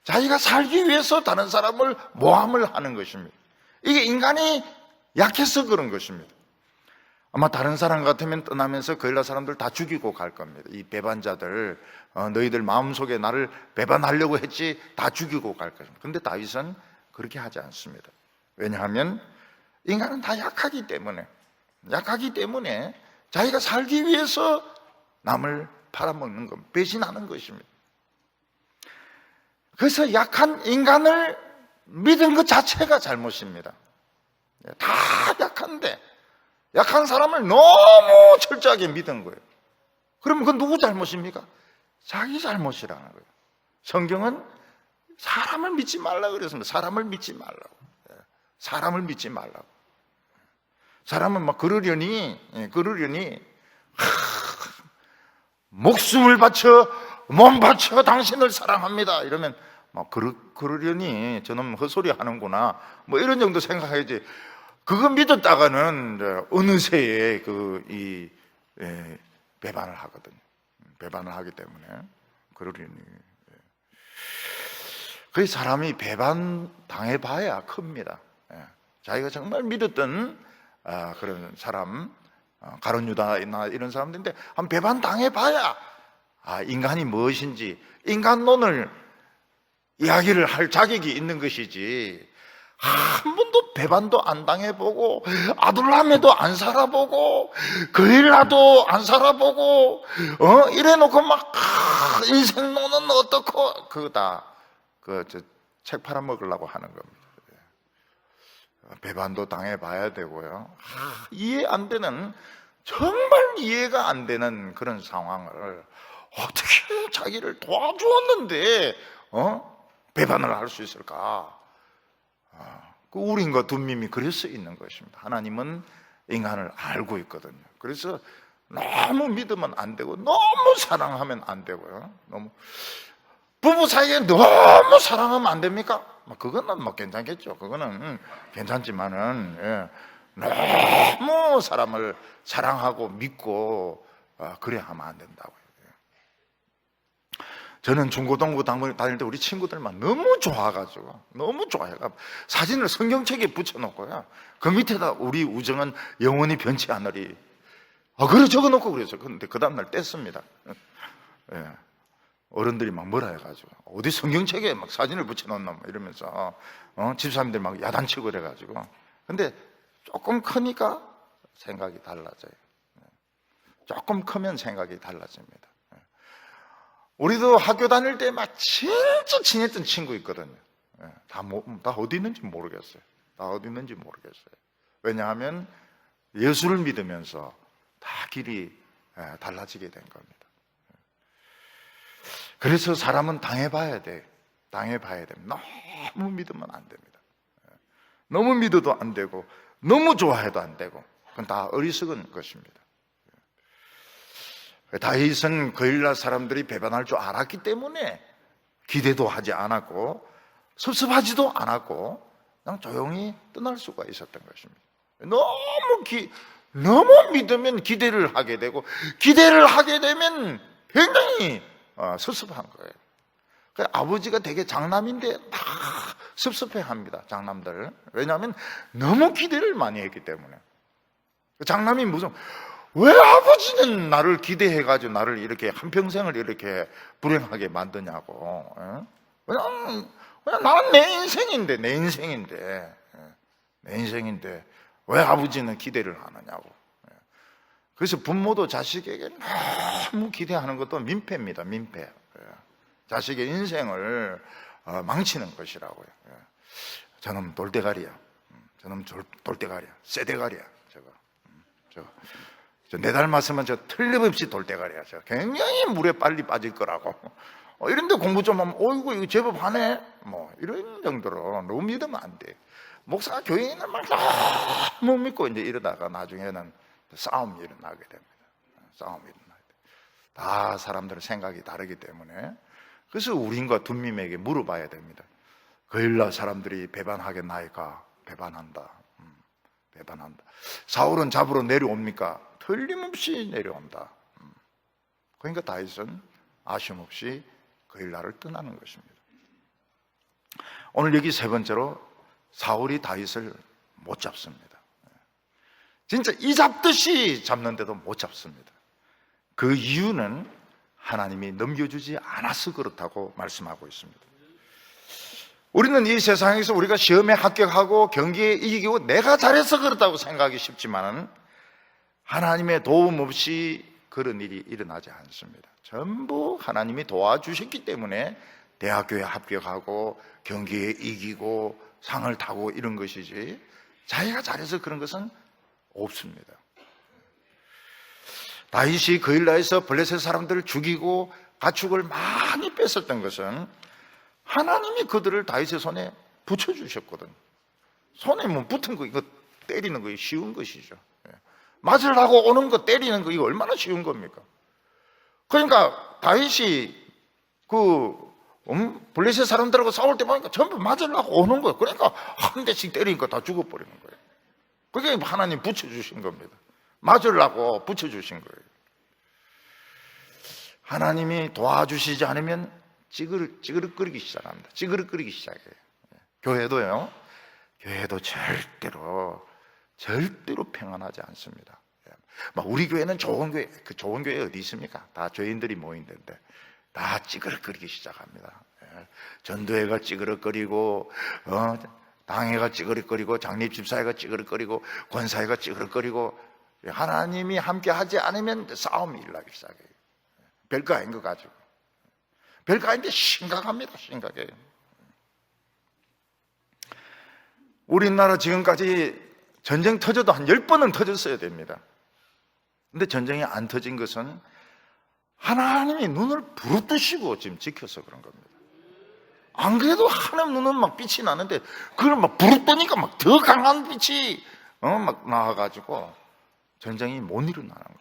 자기가 살기 위해서 다른 사람을 모함을 하는 것입니다. 이게 인간이 약해서 그런 것입니다. 아마 다른 사람 같으면 떠나면서 그일라 사람들 다 죽이고 갈 겁니다. 이 배반자들, 너희들 마음속에 나를 배반하려고 했지, 다 죽이고 갈 것입니다. 그런데 다윗은 그렇게 하지 않습니다. 왜냐하면 인간은 다 약하기 때문에 자기가 살기 위해서 남을 팔아먹는 것, 배신하는 것입니다. 그래서 약한 인간을 믿은 것 자체가 잘못입니다. 다 약한데 약한 사람을 너무 철저하게 믿은 거예요. 그러면 그건 누구 잘못입니까? 자기 잘못이라는 거예요. 성경은 사람을 믿지 말라고 그랬습니다. 사람을 믿지 말라고. 사람은 막 그러려니 목숨을 바쳐 몸 바쳐 당신을 사랑합니다 이러면 막 그러려니 저놈 헛소리 하는구나 뭐 이런 정도 생각해야지. 그거 믿었다가는 어느새에 배반을 하거든요. 배반을 하기 때문에 그러려니. 그 사람이 배반 당해봐야 큽니다. 자기가 정말 믿었던 그런 사람, 가룟 유다나 이런 사람들인데 한 배반 당해봐야 인간이 무엇인지 인간론을 이야기를 할 자격이 있는 것이지, 한 번도 배반도 안 당해보고 아둘람에도 안 살아보고 거일라도 안 살아보고 이래놓고 막 인생론은 어떻고 그거 책 팔아먹으려고 하는 겁니다. 배반도 당해봐야 되고요. 이해 안 되는, 정말 이해가 안 되는 그런 상황을 어떻게 자기를 도와주었는데 배반을 할 수 있을까? 그 우린과 둠밈이 그래서 있는 것입니다. 하나님은 인간을 알고 있거든요. 그래서 너무 믿으면 안 되고 너무 사랑하면 안 되고요. 너무 부부 사이에 너무 사랑하면 안 됩니까? 그거는 뭐 괜찮겠죠. 그거는 괜찮지만은 너무 사람을 사랑하고 믿고 그래야 하면 안 된다고요. 저는 중고등부 다닐 때 우리 친구들만 너무 좋아가지고, 너무 좋아해가 사진을 성경책에 붙여놓고요, 그 밑에다 우리 우정은 영원히 변치 않으리 그래 적어놓고 그랬어요. 근데 그 다음날 뗐습니다. 어른들이 막 뭐라 해가지고 어디 성경책에 막 사진을 붙여놓나 이러면서 집사님들 막 야단치고 그래가지고. 근데 조금 크니까 생각이 달라져요. 조금 크면 생각이 달라집니다. 우리도 학교 다닐 때 막 진짜 친했던 친구 있거든요. 다 어디 있는지 모르겠어요. 왜냐하면 예수를 믿으면서 다 길이 달라지게 된 겁니다. 그래서 사람은 당해봐야 돼. 너무 믿으면 안 됩니다. 너무 믿어도 안 되고 너무 좋아해도 안 되고, 그건 다 어리석은 것입니다. 다윗은 거일라 사람들이 배반할 줄 알았기 때문에 기대도 하지 않았고 섭섭하지도 않았고 그냥 조용히 떠날 수가 있었던 것입니다. 너무 믿으면 기대를 하게 되고, 기대를 하게 되면 굉장히 섭섭한 거예요. 아버지가 되게 장남인데 다 섭섭해합니다, 장남들. 왜냐하면 너무 기대를 많이 했기 때문에. 장남이 왜 아버지는 나를 기대해가지고 나를 이렇게 한평생을 이렇게 불행하게 만드냐고. 그냥 나는 내 인생인데 왜 아버지는 기대를 하느냐고. 그래서 부모도 자식에게 너무 기대하는 것도 민폐입니다. 민폐. 자식의 인생을 망치는 것이라고요. 저놈 돌대가리야. 쇠대가리야. 내 닮았으면 틀림없이 돌대가리야. 굉장히 물에 빨리 빠질 거라고. 이런데 공부 좀 하면 어이구 이거 제법 하네, 이런 정도로 너무 믿으면 안 돼. 목사가 교인을 막 너무 믿고 이제 이러다가 나중에는 싸움이 일어나게 됩니다. 다 사람들의 생각이 다르기 때문에. 그래서 우린과 둠밈에게 물어봐야 됩니다. 거일라 사람들이 배반하겠나이까? 배반한다. 사울은 잡으러 내려옵니까? 틀림없이 내려온다. 그러니까 다윗은 아쉬움 없이 거일라를 떠나는 것입니다. 오늘 여기 세 번째로, 사울이 다윗을 못 잡습니다. 진짜 이 잡듯이 잡는데도 못 잡습니다. 그 이유는 하나님이 넘겨주지 않아서 그렇다고 말씀하고 있습니다. 우리는 이 세상에서 우리가 시험에 합격하고 경기에 이기고 내가 잘해서 그렇다고 생각하기 쉽지만 하나님의 도움 없이 그런 일이 일어나지 않습니다. 전부 하나님이 도와주셨기 때문에 대학교에 합격하고 경기에 이기고 상을 타고 이런 것이지, 자기가 잘해서 그런 것은 없습니다. 다윗이 거일라에서 블레셋 사람들을 죽이고 가축을 많이 뺏었던 것은 하나님이 그들을 다윗의 손에 붙여주셨거든요. 손에 붙은 거, 이거 때리는 거 쉬운 것이죠. 맞으려고 오는 거 때리는 거, 이거 얼마나 쉬운 겁니까? 그러니까 다윗이 블레셋 사람들하고 싸울 때 보니까 전부 맞으려고 오는 거예요. 그러니까 한 대씩 때리니까 다 죽어버리는 거예요. 그게 하나님 붙여주신 겁니다. 맞으려고 붙여주신 거예요. 하나님이 도와주시지 않으면 찌그러끓이기 시작합니다. 찌그러끓이기 시작해요. 교회도요. 교회도 절대로 평안하지 않습니다. 막 우리 교회는 좋은 교회, 그 좋은 교회 어디 있습니까? 다 죄인들이 모인 데인데 다 찌그러끓이기 시작합니다. 전도회가 찌그러끓이고, 당회가 찌그러끓이고, 장립 집사회가 찌그러끓이고, 권사회가 찌그러끓이고, 하나님이 함께 하지 않으면 싸움이 일어나기 시작해요. 별거 아닌 거 가지고. 별거 아닌데 심각합니다. 심각해요. 우리나라 지금까지 전쟁 터져도 한 10번은 터졌어야 됩니다. 근데 전쟁이 안 터진 것은 하나님이 눈을 부릅뜨시고 지금 지켜서 그런 겁니다. 안 그래도 하나님 눈은 막 빛이 나는데 그걸 막 부릅뜨니까 막 더 강한 빛이 막 나와가지고 전쟁이 못 일어나는 거예요.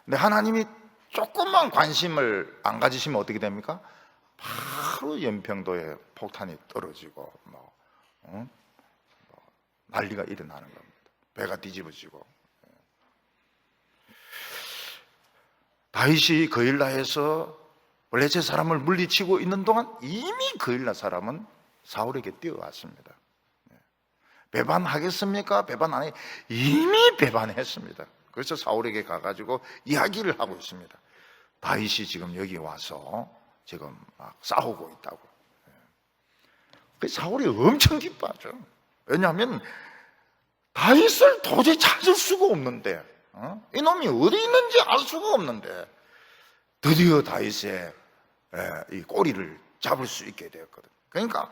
근데 하나님이 조금만 관심을 안 가지시면 어떻게 됩니까? 바로 연평도에 폭탄이 떨어지고 난리가 일어나는 겁니다. 배가 뒤집어지고. 다윗이 거일라에서 블레셋 사람을 물리치고 있는 동안 이미 거일라 사람은 사울에게 뛰어왔습니다. 배반하겠습니까? 배반 안 해. 이미 배반했습니다. 그래서 사울에게 가가지고 이야기를 하고 있습니다. 다윗이 지금 여기 와서 지금 막 싸우고 있다고. 사울이 엄청 기뻐하죠. 왜냐하면 다윗을 도저히 찾을 수가 없는데, 이놈이 어디 있는지 알 수가 없는데 드디어 다윗의 이 꼬리를 잡을 수 있게 되었거든. 그러니까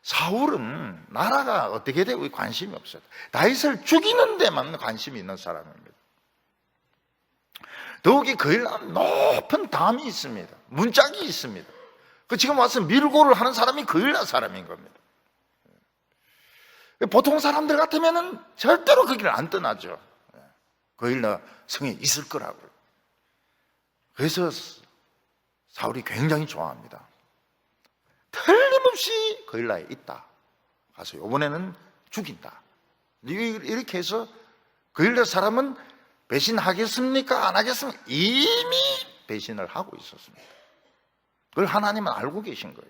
사울은 나라가 어떻게 되고 관심이 없어요. 다윗을 죽이는 데만 관심이 있는 사람입니다. 더욱이 거일라 높은 담이 있습니다. 문짝이 있습니다. 지금 와서 밀고를 하는 사람이 거일라 사람인 겁니다. 보통 사람들 같으면 절대로 그 길을 안 떠나죠. 거일라 성에 있을 거라고요. 그래서 사울이 굉장히 좋아합니다. 틀림없이 거일라에 있다. 가서 이번에는 죽인다. 이렇게 해서 거일라 사람은 배신하겠습니까? 안 하겠습니까? 이미 배신을 하고 있었습니다. 그걸 하나님은 알고 계신 거예요.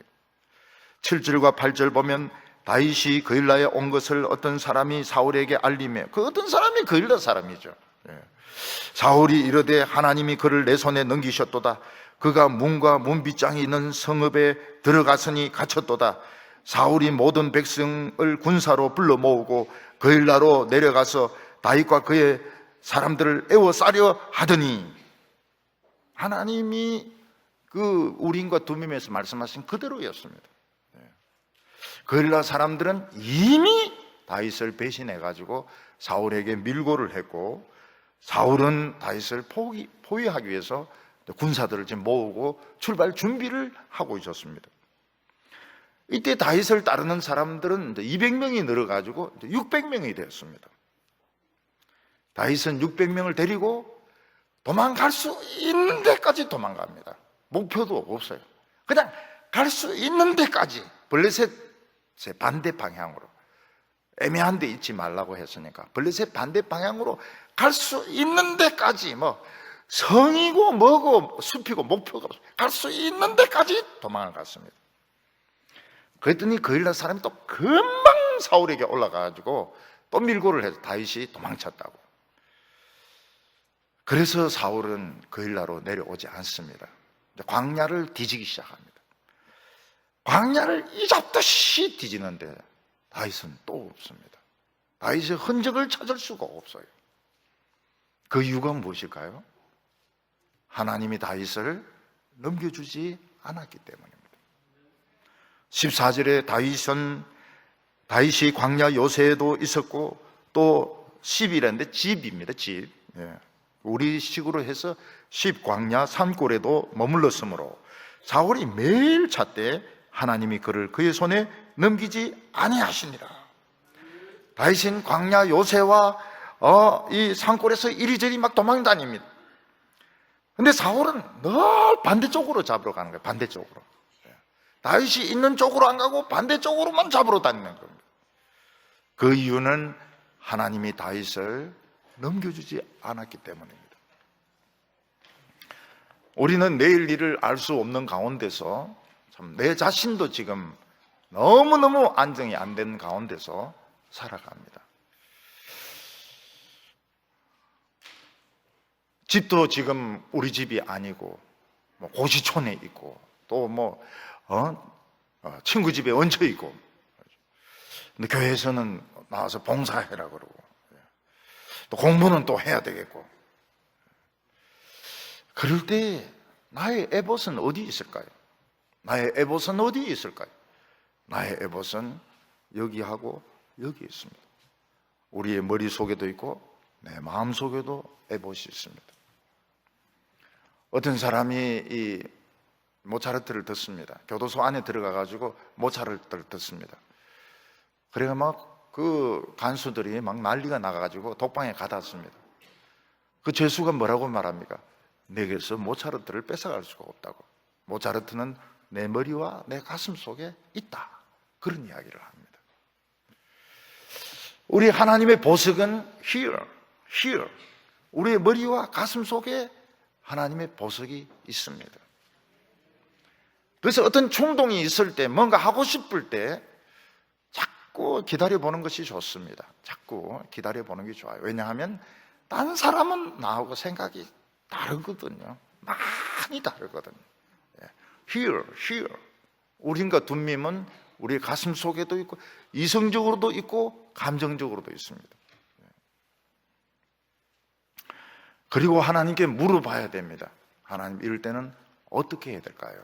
7절과 8절 보면 다윗이 거일라에 온 것을 어떤 사람이 사울에게 알리며, 그 어떤 사람이 거일라 사람이죠. 사울이 이르되 하나님이 그를 내 손에 넘기셨도다. 그가 문과 문빗장이 있는 성읍에 들어갔으니 갇혔도다. 사울이 모든 백성을 군사로 불러 모으고 거일라로 내려가서 다윗과 그의 사람들을 애워싸려 하더니, 하나님이 그 우림과 두밈에서 말씀하신 그대로였습니다. 거일라 사람들은 이미 다윗을 배신해가지고 사울에게 밀고를 했고, 사울은 다윗을 포위하기 위해서 군사들을 지금 모으고 출발 준비를 하고 있었습니다. 이때 다윗을 따르는 사람들은 200명이 늘어가지고 600명이 되었습니다. 다윗은 600명을 데리고 도망갈 수 있는 데까지 도망갑니다. 목표도 없어요. 그냥 갈 수 있는 데까지, 블레셋의 반대 방향으로, 애매한 데 있지 말라고 했으니까 블레셋 반대 방향으로 갈 수 있는 데까지, 성이고 뭐고 숲이고 목표가 없어요. 갈 수 있는 데까지 도망을 갔습니다. 그랬더니 거일라 사람이 또 금방 사울에게 올라가가지고 또 밀고를 해서 다윗이 도망쳤다고. 그래서 사울은 거일라로 내려오지 않습니다. 광야를 뒤지기 시작합니다. 광야를 이잡듯이 뒤지는데 다윗은 또 없습니다. 다윗의 흔적을 찾을 수가 없어요. 그 이유가 무엇일까요? 하나님이 다윗을 넘겨주지 않았기 때문입니다. 14절에 다윗이 광야 요새에도 있었고, 또 10이라는데 집입니다. 집. 우리 식으로 해서 10 광야 산골에도 머물렀으므로 사울이 매일 찾되 하나님이 그를 그의 손에 넘기지 아니하시니라. 다윗은 광야 요새와 이 산골에서 이리저리 막 도망다닙니다. 근데 사울은 늘 반대쪽으로 잡으러 가는 거예요. 반대쪽으로. 다윗이 있는 쪽으로 안 가고 반대쪽으로만 잡으러 다니는 겁니다. 그 이유는 하나님이 다윗을 넘겨주지 않았기 때문입니다. 우리는 내일 일을 알 수 없는 가운데서 참 내 자신도 지금 너무너무 안정이 안 된 가운데서 살아갑니다. 집도 지금 우리 집이 아니고 고시촌에 있고 또 친구 집에 얹혀 있고, 근데 교회에서는 나와서 봉사해라 그러고 또 공부는 또 해야 되겠고, 그럴 때 나의 에봇은 어디 있을까요? 나의 에봇은 어디 있을까요? 나의 에봇은 여기하고 여기 있습니다. 우리의 머릿속에도 있고 내 마음속에도 에봇이 있습니다. 어떤 사람이 이 모차르트를 듣습니다. 교도소 안에 들어가 가지고 모차르트를 듣습니다. 그래가 막 그 간수들이 막 난리가 나가 가지고 독방에 가뒀습니다. 그 죄수가 뭐라고 말합니까? 내게서 모차르트를 뺏어갈 수가 없다고. 모차르트는 내 머리와 내 가슴 속에 있다, 그런 이야기를 합니다. 우리 하나님의 보석은 here. 우리의 머리와 가슴 속에 하나님의 보석이 있습니다. 그래서 어떤 충동이 있을 때, 뭔가 하고 싶을 때 자꾸 기다려보는 것이 좋습니다. 자꾸 기다려보는 게 좋아요. 왜냐하면 딴 사람은 나하고 생각이 다르거든요. 많이 다르거든요. here. 우린과 둔밈은 우리 가슴 속에도 있고 이성적으로도 있고 감정적으로도 있습니다. 그리고 하나님께 물어봐야 됩니다. 하나님, 이럴 때는 어떻게 해야 될까요?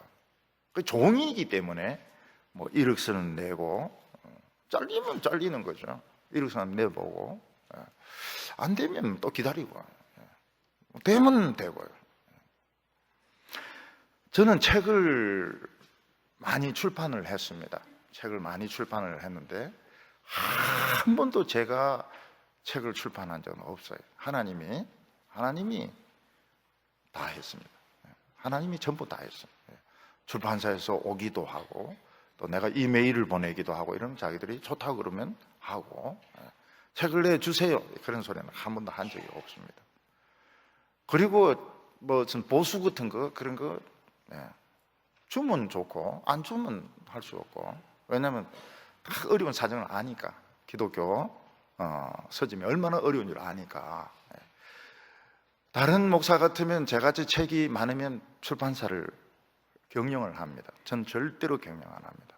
종이기 때문에 이력서는 내고, 잘리면 잘리는 거죠. 이력서는 내보고, 안 되면 또 기다리고, 되면 되고요. 저는 책을 많이 출판을 했습니다. 책을 많이 출판을 했는데 한 번도 제가 책을 출판한 적은 없어요. 하나님이 다 했습니다. 하나님이 전부 다 했어요. 출판사에서 오기도 하고 또 내가 이메일을 보내기도 하고, 이러면 자기들이 좋다고 그러면 하고, 책을 내주세요, 그런 소리는 한 번도 한 적이 없습니다. 그리고 무슨 보수 같은 거, 그런 거 주면 좋고 안 주면 할 수 없고, 왜냐하면 어려운 사정을 아니까, 기독교 서점이 얼마나 어려운 줄 아니까. 다른 목사 같으면 제같이 책이 많으면 출판사를 경영을 합니다. 전 절대로 경영 안 합니다.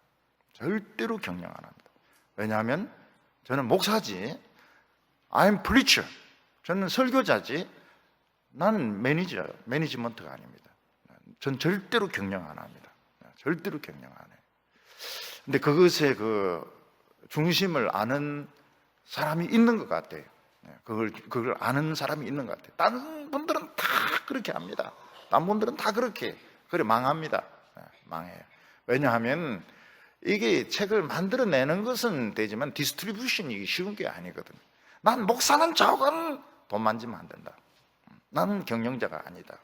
절대로 경영 안 합니다. 왜냐하면 저는 목사지, I'm preacher, 저는 설교자지, 나는 매니지먼트가 아닙니다. 전 절대로 경영 안 합니다. 절대로 경영 안 해요. 근데 그것의 그 중심을 아는 사람이 있는 것 같아요. 그걸 아는 사람이 있는 것 같아요. 다른 분들은 다 그렇게 합니다. 다른 분들은 다 그렇게, 그래 망합니다. 망해요. 왜냐하면 이게 책을 만들어내는 것은 되지만 디스트리뷰션이 쉬운 게 아니거든요. 난 목사는 저건 돈 만지면 안 된다. 나는 경영자가 아니다.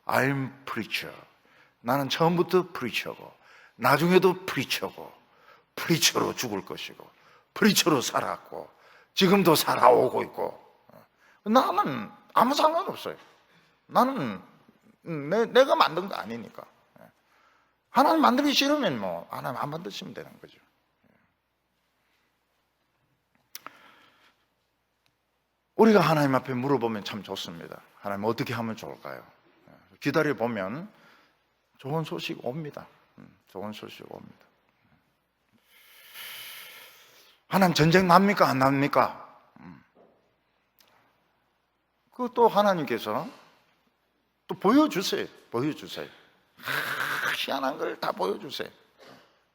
I'm preacher. 나는 처음부터 프리처고 나중에도 프리처고 프리처로 죽을 것이고 프리처로 살았고 지금도 살아오고 있고, 나는 아무 상관없어요. 나는 내가 만든 거 아니니까. 하나님 만들기 싫으면 하나님 안 만드시면 되는 거죠. 우리가 하나님 앞에 물어보면 참 좋습니다. 하나님 어떻게 하면 좋을까요? 기다려보면 좋은 소식 옵니다. 좋은 소식 옵니다. 하나님 전쟁 납니까? 안 납니까? 그것도 하나님께서 또 보여주세요. 희한한 걸 다 보여주세요.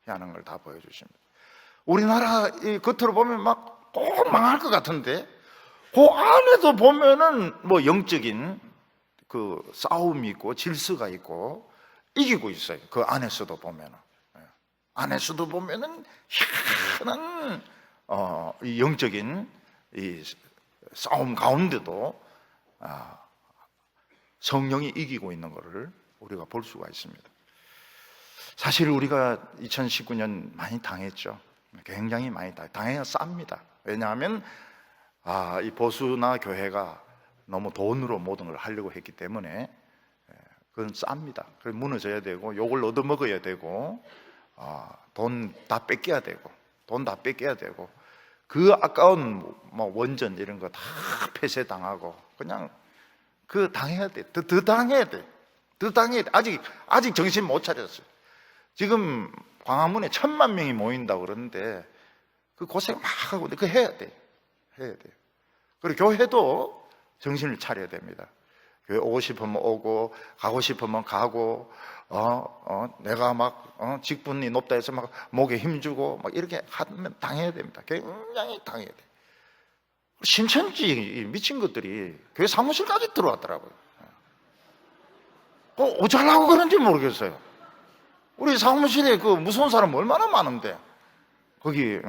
희한한 걸 다 보여주십니다. 우리나라 겉으로 보면 막 꼭 망할 것 같은데 그 안에도 보면은 영적인 그 싸움이 있고 질서가 있고 이기고 있어요. 그 안에서도 보면은. 안에서도 보면은 희한한 이 영적인 이 싸움 가운데도 성령이 이기고 있는 것을 우리가 볼 수가 있습니다. 사실 우리가 2019년 많이 당했죠. 굉장히 많이 당해야 쌉니다. 왜냐하면 이 보수나 교회가 너무 돈으로 모든 걸 하려고 했기 때문에 그건 쌉니다. 그래서 무너져야 되고 욕을 얻어먹어야 되고 돈 다 뺏겨야 되고 그 아까운 뭐 원전 이런 거 다 폐쇄당하고 그냥 그 당해야 돼. 더 당해야 돼. 아직 정신 못 차렸어요. 지금 광화문에 1,000만 명이 모인다고 그러는데 그 고생 막 하고 그 해야 돼. 그리고 교회도 정신을 차려야 됩니다. 교회 오고 싶으면 오고 가고 싶으면 가고 내가 막 직분이 높다 해서 막 목에 힘주고 막 이렇게 하면 당해야 됩니다. 굉장히 당해야 돼. 신천지 미친 것들이 교회 사무실까지 들어왔더라고요. 어쩌려고 그런지 모르겠어요. 우리 사무실에 그 무서운 사람 얼마나 많은데 거기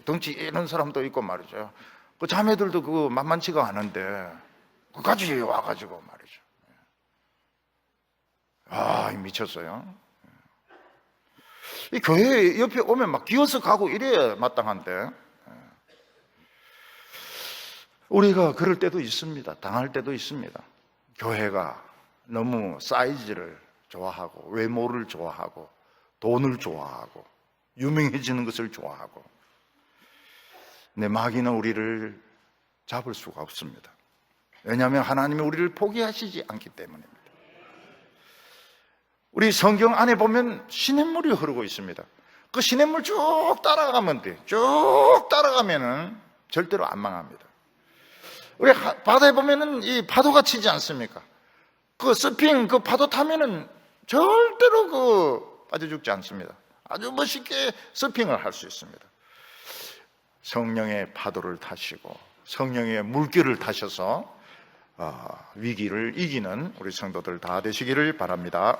덩치 이런 사람도 있고 말이죠. 그 자매들도 그 만만치가 않은데 그까지 와가지고 말이죠. 미쳤어요. 이 교회 옆에 오면 막 기어서 가고 이래야 마땅한데 우리가 그럴 때도 있습니다. 당할 때도 있습니다. 교회가 너무 사이즈를 좋아하고 외모를 좋아하고 돈을 좋아하고 유명해지는 것을 좋아하고 근데 마귀는 우리를 잡을 수가 없습니다. 왜냐하면 하나님이 우리를 포기하시지 않기 때문입니다. 우리 성경 안에 보면 시냇물이 흐르고 있습니다. 그 시냇물 쭉 따라가면 돼. 쭉 따라가면은 절대로 안 망합니다. 우리 바다에 보면은 이 파도가 치지 않습니까? 그 서핑 그 파도 타면은 절대로 그 빠져 죽지 않습니다. 아주 멋있게 서핑을 할 수 있습니다. 성령의 파도를 타시고 성령의 물결을 타셔서 위기를 이기는 우리 성도들 다 되시기를 바랍니다.